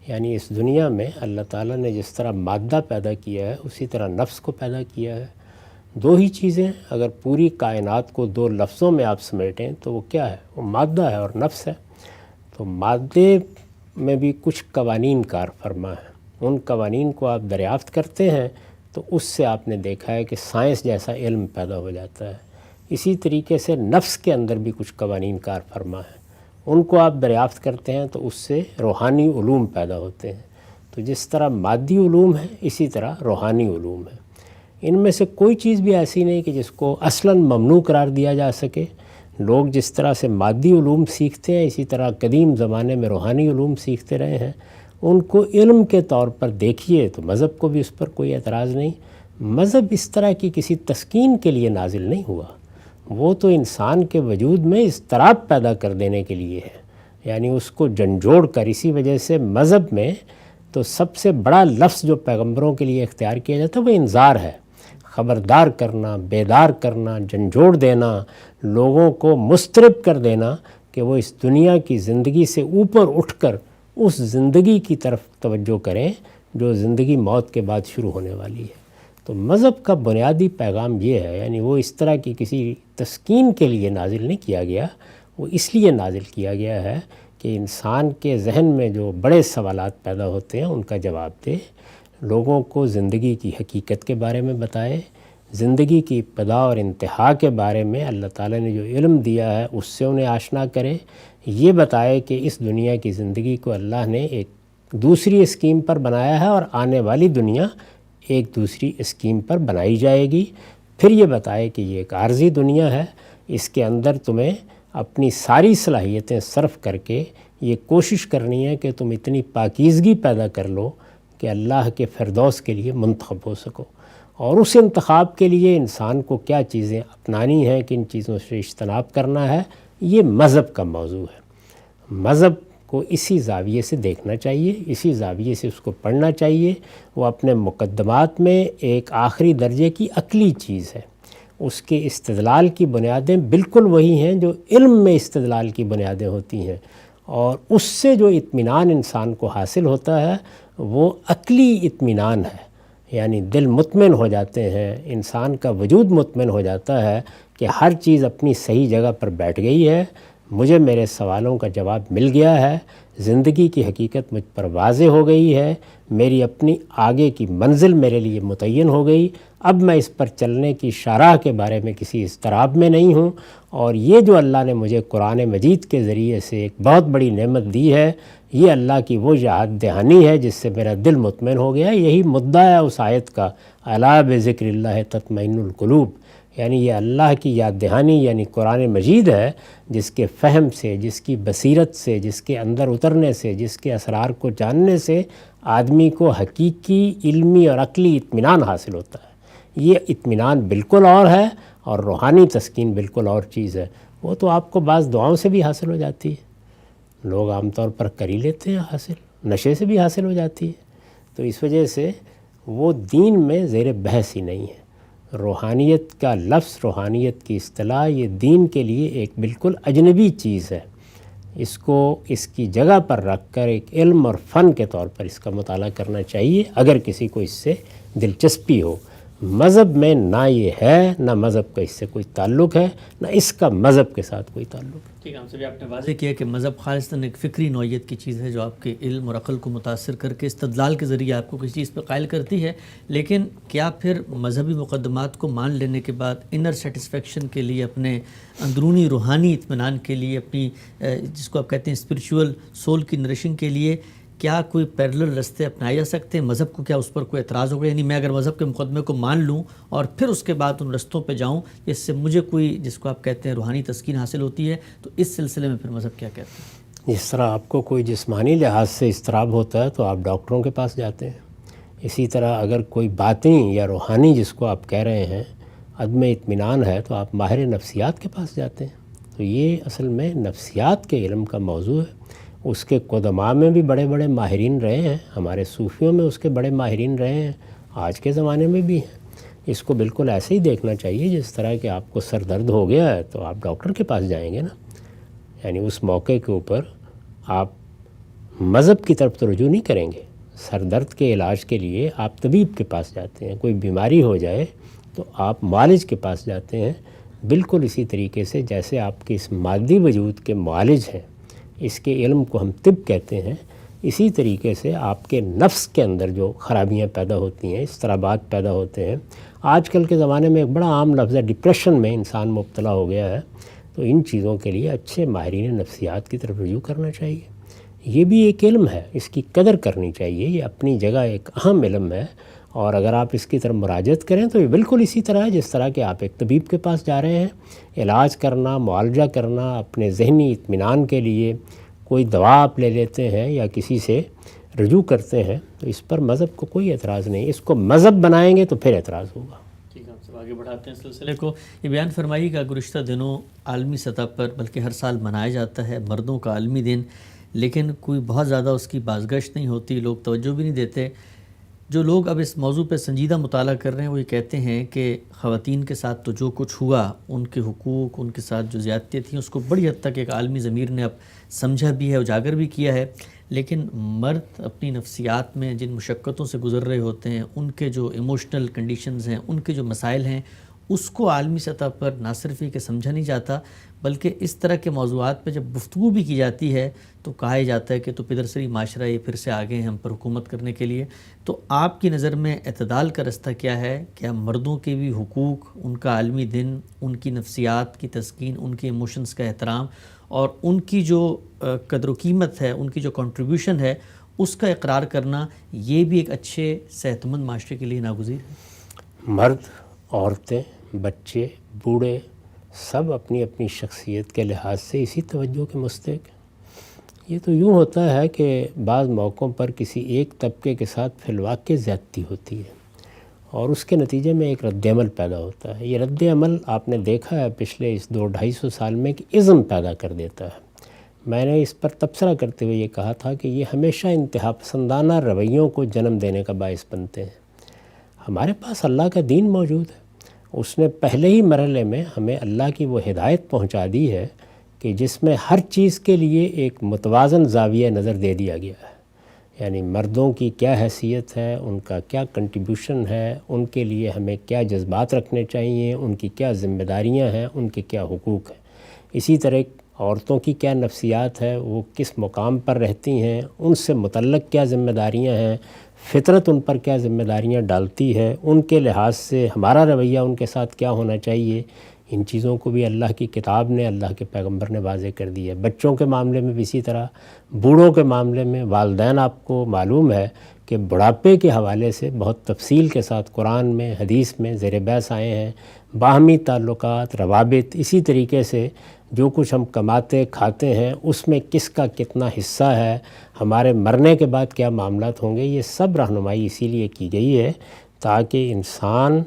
یعنی اس دنیا میں اللہ تعالیٰ نے جس طرح مادہ پیدا کیا ہے اسی طرح نفس کو پیدا کیا ہے. دو ہی چیزیں. اگر پوری کائنات کو دو لفظوں میں آپ سمیٹیں تو وہ کیا ہے؟ وہ مادہ ہے اور نفس ہے. تو مادے میں بھی کچھ قوانین کار فرما ہیں. ان قوانین کو آپ دریافت کرتے ہیں تو اس سے آپ نے دیکھا ہے کہ سائنس جیسا علم پیدا ہو جاتا ہے. اسی طریقے سے نفس کے اندر بھی کچھ قوانین کار فرما ہیں. ان کو آپ دریافت کرتے ہیں تو اس سے روحانی علوم پیدا ہوتے ہیں. تو جس طرح مادی علوم ہے اسی طرح روحانی علوم ہے. ان میں سے کوئی چیز بھی ایسی نہیں کہ جس کو اصلاً ممنوع قرار دیا جا سکے. لوگ جس طرح سے مادی علوم سیکھتے ہیں اسی طرح قدیم زمانے میں روحانی علوم سیکھتے رہے ہیں. ان کو علم کے طور پر دیکھیے تو مذہب کو بھی اس پر کوئی اعتراض نہیں. مذہب اس طرح کی کسی تسکین کے لیے نازل نہیں ہوا. وہ تو انسان کے وجود میں اضطراب پیدا کر دینے کے لیے ہے, یعنی اس کو جھنجھوڑ کر. اسی وجہ سے مذہب میں تو سب سے بڑا لفظ جو پیغمبروں کے لیے اختیار کیا جاتا ہے وہ انذار ہے. خبردار کرنا, بیدار کرنا, جھنجھوڑ دینا, لوگوں کو مضطرب کر دینا کہ وہ اس دنیا کی زندگی سے اوپر اٹھ کر اس زندگی کی طرف توجہ کریں جو زندگی موت کے بعد شروع ہونے والی ہے. تو مذہب کا بنیادی پیغام یہ ہے, یعنی وہ اس طرح کی کسی تسکین کے لیے نازل نہیں کیا گیا. وہ اس لیے نازل کیا گیا ہے کہ انسان کے ذہن میں جو بڑے سوالات پیدا ہوتے ہیں ان کا جواب دے, لوگوں کو زندگی کی حقیقت کے بارے میں بتائے, زندگی کی ابتدا اور انتہا کے بارے میں اللہ تعالیٰ نے جو علم دیا ہے اس سے انہیں آشنا کرے. یہ بتائے کہ اس دنیا کی زندگی کو اللہ نے ایک دوسری اسکیم پر بنایا ہے اور آنے والی دنیا ایک دوسری اسکیم پر بنائی جائے گی. پھر یہ بتائے کہ یہ ایک عارضی دنیا ہے, اس کے اندر تمہیں اپنی ساری صلاحیتیں صرف کر کے یہ کوشش کرنی ہے کہ تم اتنی پاکیزگی پیدا کر لو کہ اللہ کے فردوس کے لیے منتخب ہو سکو. اور اس انتخاب کے لیے انسان کو کیا چیزیں اپنانی ہیں, کن چیزوں سے اجتناب کرنا ہے, یہ مذہب کا موضوع ہے. مذہب کو اسی زاویے سے دیکھنا چاہیے, اسی زاویے سے اس کو پڑھنا چاہیے. وہ اپنے مقدمات میں ایک آخری درجے کی عقلی چیز ہے. اس کے استدلال کی بنیادیں بالکل وہی ہیں جو علم میں استدلال کی بنیادیں ہوتی ہیں, اور اس سے جو اطمینان انسان کو حاصل ہوتا ہے وہ عقلی اطمینان ہے. یعنی دل مطمئن ہو جاتے ہیں, انسان کا وجود مطمئن ہو جاتا ہے کہ ہر چیز اپنی صحیح جگہ پر بیٹھ گئی ہے, مجھے میرے سوالوں کا جواب مل گیا ہے, زندگی کی حقیقت مجھ پر واضح ہو گئی ہے, میری اپنی آگے کی منزل میرے لیے متعین ہو گئی. اب میں اس پر چلنے کی شرح کے بارے میں کسی اضطراب میں نہیں ہوں. اور یہ جو اللہ نے مجھے قرآن مجید کے ذریعے سے ایک بہت بڑی نعمت دی ہے, یہ اللہ کی وہ یاد دہانی ہے جس سے میرا دل مطمئن ہو گیا. یہی مدعا ہے اس آیت کا, الا بذکر اللہ تطمئن القلوب. یعنی یہ اللہ کی یاد دہانی یعنی قرآن مجید ہے جس کے فہم سے, جس کی بصیرت سے, جس کے اندر اترنے سے, جس کے اسرار کو جاننے سے آدمی کو حقیقی علمی اور عقلی اطمینان حاصل ہوتا ہے. یہ اطمینان بالکل اور ہے, اور روحانی تسکین بالکل اور چیز ہے. وہ تو آپ کو بعض دعاؤں سے بھی حاصل ہو جاتی ہے, لوگ عام طور پر کر ہی لیتے ہیں حاصل, نشے سے بھی حاصل ہو جاتی ہے. تو اس وجہ سے وہ دین میں زیر بحث ہی نہیں ہے. روحانیت کا لفظ, روحانیت کی اصطلاح یہ دین کے لیے ایک بالکل اجنبی چیز ہے. اس کو اس کی جگہ پر رکھ کر ایک علم اور فن کے طور پر اس کا مطالعہ کرنا چاہیے اگر کسی کو اس سے دلچسپی ہو. مذہب میں نہ یہ ہے, نہ مذہب کا اس سے کوئی تعلق ہے, نہ اس کا مذہب کے ساتھ کوئی تعلق ہے. ٹھیک ہے, ہم سے آپ نے واضح کیا کہ مذہب خالصتاً ایک فکری نوعیت کی چیز ہے جو آپ کے علم اور عقل کو متاثر کر کے استدلال کے ذریعے آپ کو کسی چیز پہ قائل کرتی ہے. لیکن کیا پھر مذہبی مقدمات کو مان لینے کے بعد انر سیٹسفیکشن کے لیے, اپنے اندرونی روحانی اطمینان کے لیے, اپنی جس کو آپ کہتے ہیں اسپرچول سول کی نرشنگ کے لیے, کیا کوئی پیرلل رستے اپنائے جا سکتے ہیں؟ مذہب کو کیا اس پر کوئی اعتراض ہوگا؟ یعنی میں اگر مذہب کے مقدمے کو مان لوں اور پھر اس کے بعد ان رستوں پہ جاؤں جس سے مجھے کوئی، جس کو آپ کہتے ہیں روحانی تسکین حاصل ہوتی ہے، تو اس سلسلے میں پھر مذہب کیا کہتے ہیں؟ جس طرح آپ کو کوئی جسمانی لحاظ سے اضطراب ہوتا ہے تو آپ ڈاکٹروں کے پاس جاتے ہیں، اسی طرح اگر کوئی باطنی یا روحانی جس کو آپ کہہ رہے ہیں عدم اطمینان ہے تو آپ ماہر نفسیات کے پاس جاتے ہیں۔ تو یہ اصل میں نفسیات کے علم کا موضوع ہے۔ اس کے قدماء میں بھی بڑے بڑے ماہرین رہے ہیں، ہمارے صوفیوں میں اس کے بڑے ماہرین رہے ہیں، آج کے زمانے میں بھی ہیں۔ اس کو بالکل ایسے ہی دیکھنا چاہیے جس طرح کہ آپ کو سر درد ہو گیا ہے تو آپ ڈاکٹر کے پاس جائیں گے نا، یعنی اس موقع کے اوپر آپ مذہب کی طرف تو رجوع نہیں کریں گے۔ سر درد کے علاج کے لیے آپ طبیب کے پاس جاتے ہیں، کوئی بیماری ہو جائے تو آپ معالج کے پاس جاتے ہیں، بالکل اسی طریقے سے جیسے آپ کے اس مادی وجود کے معالج ہیں، اس کے علم کو ہم طب کہتے ہیں، اسی طریقے سے آپ کے نفس کے اندر جو خرابیاں پیدا ہوتی ہیں، اضطرابات پیدا ہوتے ہیں۔ آج کل کے زمانے میں ایک بڑا عام لفظ ہے، ڈپریشن میں انسان مبتلا ہو گیا ہے، تو ان چیزوں کے لیے اچھے ماہرین نفسیات کی طرف رجوع کرنا چاہیے۔ یہ بھی ایک علم ہے، اس کی قدر کرنی چاہیے، یہ اپنی جگہ ایک اہم علم ہے، اور اگر آپ اس کی طرف مراجعت کریں تو یہ بالکل اسی طرح ہے جس طرح کہ آپ ایک طبیب کے پاس جا رہے ہیں، علاج کرنا، معالجہ کرنا، اپنے ذہنی اطمینان کے لیے کوئی دوا آپ لے لیتے ہیں یا کسی سے رجوع کرتے ہیں، تو اس پر مذہب کو کوئی اعتراض نہیں۔ اس کو مذہب بنائیں گے تو پھر اعتراض ہوگا۔ ٹھیک ہے، ہم سب آگے بڑھاتے ہیں سلسلے کو۔ یہ بیان فرمائیے کہ گزشتہ دنوں عالمی سطح پر بلکہ ہر سال منایا جاتا ہے مردوں کا عالمی دن، لیکن کوئی بہت زیادہ اس کی بازگشت نہیں ہوتی، لوگ توجہ بھی نہیں دیتے۔ جو لوگ اب اس موضوع پہ سنجیدہ مطالعہ کر رہے ہیں وہ یہ کہتے ہیں کہ خواتین کے ساتھ تو جو کچھ ہوا، ان کے حقوق، ان کے ساتھ جو زیادتیاں تھیں، اس کو بڑی حد تک ایک عالمی ضمیر نے اب سمجھا بھی ہے، اجاگر بھی کیا ہے، لیکن مرد اپنی نفسیات میں جن مشقتوں سے گزر رہے ہوتے ہیں، ان کے جو ایموشنل کنڈیشنز ہیں، ان کے جو مسائل ہیں، اس کو عالمی سطح پر نہ صرف یہ کہ سمجھا نہیں جاتا، بلکہ اس طرح کے موضوعات پہ جب گفتگو بھی کی جاتی ہے تو کہا جاتا ہے کہ تو پدرسری معاشرہ یہ پھر سے آگے ہیں ہم پر حکومت کرنے کے لیے۔ تو آپ کی نظر میں اعتدال کا رستہ کیا ہے؟ کیا مردوں کے بھی حقوق، ان کا عالمی دن، ان کی نفسیات کی تسکین، ان کے ایموشنز کا احترام اور ان کی جو قدر و قیمت ہے، ان کی جو کنٹریبیوشن ہے، اس کا اقرار کرنا، یہ بھی ایک اچھے صحت مند معاشرے کے لیے ناگزیر ہے؟ مرد، عورتیں، بچے، بوڑھے، سب اپنی اپنی شخصیت کے لحاظ سے اسی توجہ کے مستحق ہیں۔ یہ تو یوں ہوتا ہے کہ بعض موقعوں پر کسی ایک طبقے کے ساتھ فی الواقع زیادتی ہوتی ہے اور اس کے نتیجے میں ایک رد عمل پیدا ہوتا ہے۔ یہ رد عمل آپ نے دیکھا ہے پچھلے اس 200-250 سال میں کہ ازم پیدا کر دیتا ہے۔ میں نے اس پر تبصرہ کرتے ہوئے یہ کہا تھا کہ یہ ہمیشہ انتہا پسندانہ رویوں کو جنم دینے کا باعث بنتے ہیں۔ ہمارے پاس اللہ کا دین موجود ہے، اس نے پہلے ہی مرحلے میں ہمیں اللہ کی وہ ہدایت پہنچا دی ہے کہ جس میں ہر چیز کے لیے ایک متوازن زاویہ نظر دے دیا گیا ہے، یعنی مردوں کی کیا حیثیت ہے، ان کا کیا کنٹریبیوشن ہے، ان کے لیے ہمیں کیا جذبات رکھنے چاہیے، ان کی کیا ذمہ داریاں ہیں، ان کے کیا حقوق ہیں۔ اسی طرح عورتوں کی کیا نفسیات ہے، وہ کس مقام پر رہتی ہیں، ان سے متعلق کیا ذمہ داریاں ہیں، فطرت ان پر کیا ذمہ داریاں ڈالتی ہے، ان کے لحاظ سے ہمارا رویہ ان کے ساتھ کیا ہونا چاہیے، ان چیزوں کو بھی اللہ کی کتاب نے، اللہ کے پیغمبر نے واضح کر دی ہے۔ بچوں کے معاملے میں بھی اسی طرح، بوڑھوں کے معاملے میں والدین، آپ کو معلوم ہے کہ بڑھاپے کے حوالے سے بہت تفصیل کے ساتھ قرآن میں، حدیث میں زیر بحث آئے ہیں، باہمی تعلقات، روابط، اسی طریقے سے جو کچھ ہم کماتے کھاتے ہیں اس میں کس کا کتنا حصہ ہے، ہمارے مرنے کے بعد کیا معاملات ہوں گے، یہ سب رہنمائی اسی لیے کی گئی ہے تاکہ انسان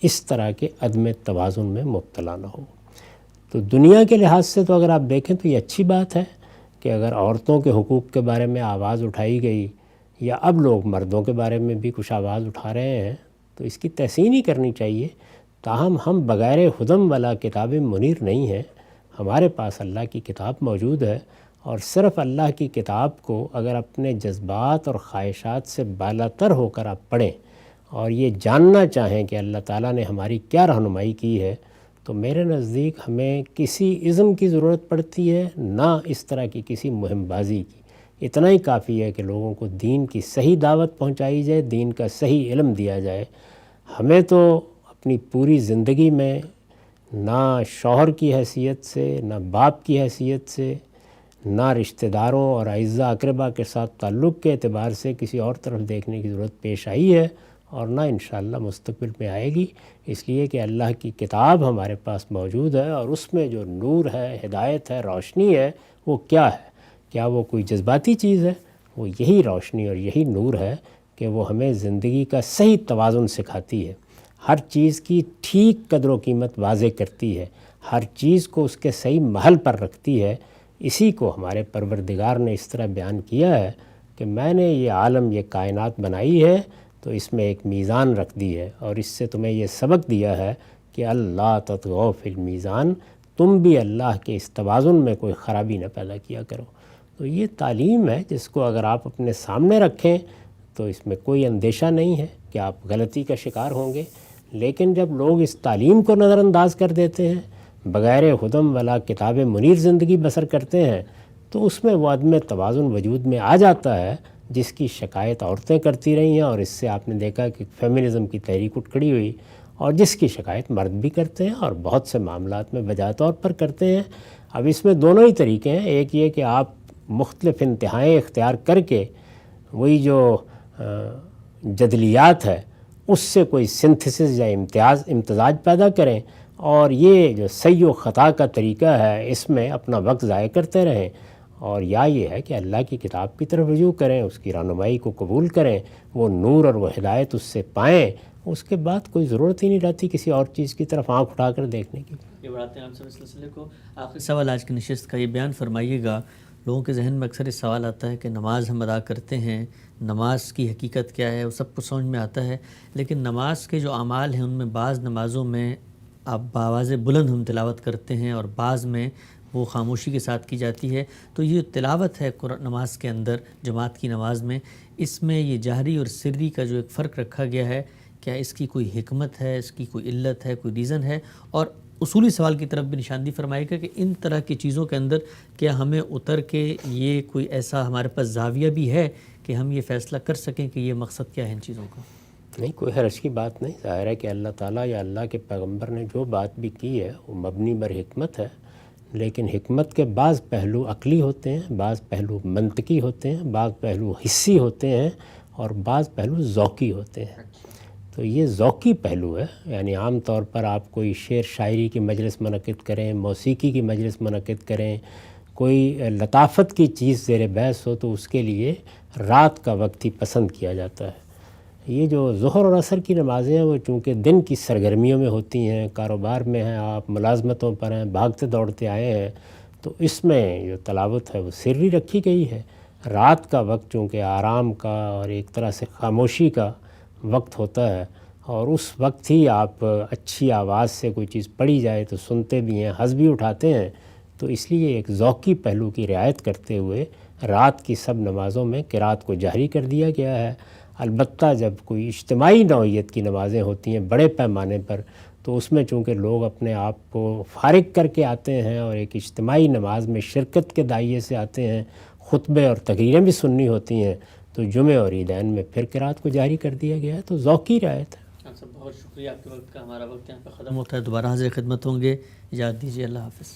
اس طرح کے عدم توازن میں مبتلا نہ ہو۔ تو دنیا کے لحاظ سے تو اگر آپ دیکھیں تو یہ اچھی بات ہے کہ اگر عورتوں کے حقوق کے بارے میں آواز اٹھائی گئی یا اب لوگ مردوں کے بارے میں بھی کچھ آواز اٹھا رہے ہیں تو اس کی تحسین ہی کرنی چاہیے۔ تاہم ہم بغیر ہدم والا کتاب منیر نہیں ہیں، ہمارے پاس اللہ کی کتاب موجود ہے، اور صرف اللہ کی کتاب کو اگر اپنے جذبات اور خواہشات سے بالاتر ہو کر آپ پڑھیں اور یہ جاننا چاہیں کہ اللہ تعالیٰ نے ہماری کیا رہنمائی کی ہے، تو میرے نزدیک ہمیں کسی ازم کی ضرورت پڑتی ہے، نہ اس طرح کی کسی مہم بازی کی۔ اتنا ہی کافی ہے کہ لوگوں کو دین کی صحیح دعوت پہنچائی جائے، دین کا صحیح علم دیا جائے۔ ہمیں تو اپنی پوری زندگی میں نہ شوہر کی حیثیت سے، نہ باپ کی حیثیت سے، نہ رشتہ داروں اور اعزاء اقربا کے ساتھ تعلق کے اعتبار سے کسی اور طرف دیکھنے کی ضرورت پیش آئی ہے اور نہ انشاءاللہ مستقبل میں آئے گی، اس لیے کہ اللہ کی کتاب ہمارے پاس موجود ہے اور اس میں جو نور ہے، ہدایت ہے، روشنی ہے، وہ کیا ہے؟ کیا وہ کوئی جذباتی چیز ہے؟ وہ یہی روشنی اور یہی نور ہے کہ وہ ہمیں زندگی کا صحیح توازن سکھاتی ہے، ہر چیز کی ٹھیک قدر و قیمت واضح کرتی ہے، ہر چیز کو اس کے صحیح محل پر رکھتی ہے۔ اسی کو ہمارے پروردگار نے اس طرح بیان کیا ہے کہ میں نے یہ عالم، یہ کائنات بنائی ہے تو اس میں ایک میزان رکھ دی ہے اور اس سے تمہیں یہ سبق دیا ہے کہ اللہ تطغوا فی المیزان، تم بھی اللہ کے اس توازن میں کوئی خرابی نہ پیدا کیا کرو۔ تو یہ تعلیم ہے جس کو اگر آپ اپنے سامنے رکھیں تو اس میں کوئی اندیشہ نہیں ہے کہ آپ غلطی کا شکار ہوں گے، لیکن جب لوگ اس تعلیم کو نظر انداز کر دیتے ہیں، بغیر ہدم والا کتاب منیر زندگی بسر کرتے ہیں، تو اس میں وہ عدم توازن وجود میں آ جاتا ہے جس کی شکایت عورتیں کرتی رہی ہیں، اور اس سے آپ نے دیکھا کہ فیمنزم کی تحریک اٹھ کھڑی ہوئی، اور جس کی شکایت مرد بھی کرتے ہیں اور بہت سے معاملات میں بجا طور پر کرتے ہیں۔ اب اس میں دونوں ہی طریقے ہیں، ایک یہ کہ آپ مختلف انتہائیں اختیار کر کے وہی جو جدلیات ہے اس سے کوئی سنتھسس یا امتزاج پیدا کریں، اور یہ جو صحیح و خطا کا طریقہ ہے اس میں اپنا وقت ضائع کرتے رہیں، اور یا یہ ہے کہ اللہ کی کتاب کی طرف رجوع کریں، اس کی رہنمائی کو قبول کریں، وہ نور اور وہ ہدایت اس سے پائیں، اس کے بعد کوئی ضرورت ہی نہیں رہتی کسی اور چیز کی طرف آنکھ اٹھا کر دیکھنے کی۔ یہ بڑھاتے ہیں آپ سب اس سلسلے کو۔ آخری سوال آج کی نشست کا، یہ بیان فرمائیے گا، لوگوں کے ذہن میں اکثر اس سوال آتا ہے کہ نماز ہم ادا کرتے ہیں، نماز کی حقیقت کیا ہے، وہ سب کچھ سمجھ میں آتا ہے، لیکن نماز کے جو اعمال ہیں ان میں بعض نمازوں میں آپ بآواز بلند ہم تلاوت کرتے ہیں اور بعض میں وہ خاموشی کے ساتھ کی جاتی ہے، تو یہ تلاوت ہے نماز کے اندر، جماعت کی نماز میں، اس میں یہ جہری اور سری کا جو ایک فرق رکھا گیا ہے، کیا اس کی کوئی حکمت ہے، اس کی کوئی علت ہے، کوئی ریزن ہے؟ اور اصولی سوال کی طرف بھی نشاندہی فرمائے گا کہ ان طرح کی چیزوں کے اندر کیا ہمیں اتر کے یہ کوئی ایسا ہمارے پاس زاویہ بھی ہے کہ ہم یہ فیصلہ کر سکیں کہ یہ مقصد کیا ہے ان چیزوں کا؟ نہیں، کوئی حرج کی بات نہیں، ظاہر ہے کہ اللہ تعالیٰ یا اللہ کے پیغمبر نے جو بات بھی کی ہے وہ مبنی بر حکمت ہے، لیکن حکمت کے بعض پہلو عقلی ہوتے ہیں، بعض پہلو منطقی ہوتے ہیں، بعض پہلو حسی ہوتے ہیں اور بعض پہلو ذوقی ہوتے ہیں۔ تو یہ ذوقی پہلو ہے، یعنی عام طور پر آپ کوئی شعر شاعری کی مجلس منعقد کریں، موسیقی کی مجلس منعقد کریں، کوئی لطافت کی چیز زیر بحث ہو تو اس کے لیے رات کا وقت ہی پسند کیا جاتا ہے۔ یہ جو ظہر اور عصر کی نمازیں ہیں وہ چونکہ دن کی سرگرمیوں میں ہوتی ہیں، کاروبار میں ہیں، آپ ملازمتوں پر ہیں، بھاگتے دوڑتے آئے ہیں، تو اس میں جو تلاوت ہے وہ سری رکھی گئی ہے۔ رات کا وقت چونکہ آرام کا اور ایک طرح سے خاموشی کا وقت ہوتا ہے، اور اس وقت ہی آپ اچھی آواز سے کوئی چیز پڑھی جائے تو سنتے بھی ہیں، ہنس بھی اٹھاتے ہیں، تو اس لیے ایک ذوقی پہلو کی رعایت کرتے ہوئے رات کی سب نمازوں میں قرات کو جہری کر دیا گیا ہے۔ البتہ جب کوئی اجتماعی نوعیت کی نمازیں ہوتی ہیں بڑے پیمانے پر، تو اس میں چونکہ لوگ اپنے آپ کو فارغ کر کے آتے ہیں اور ایک اجتماعی نماز میں شرکت کے دائیے سے آتے ہیں، خطبے اور تقریریں بھی سننی ہوتی ہیں، تو جمعہ اور عیدین میں پھر قرات کو جاری کر دیا گیا ہے، تو ذوقی رعایت ہے۔ آپ سب بہت شکریہ آپ کے وقت کا، ہمارا وقت یہاں پہ ختم ہوتا ہے، دوبارہ حاضر خدمت ہوں گے، اجازت دیجیے، اللہ حافظ۔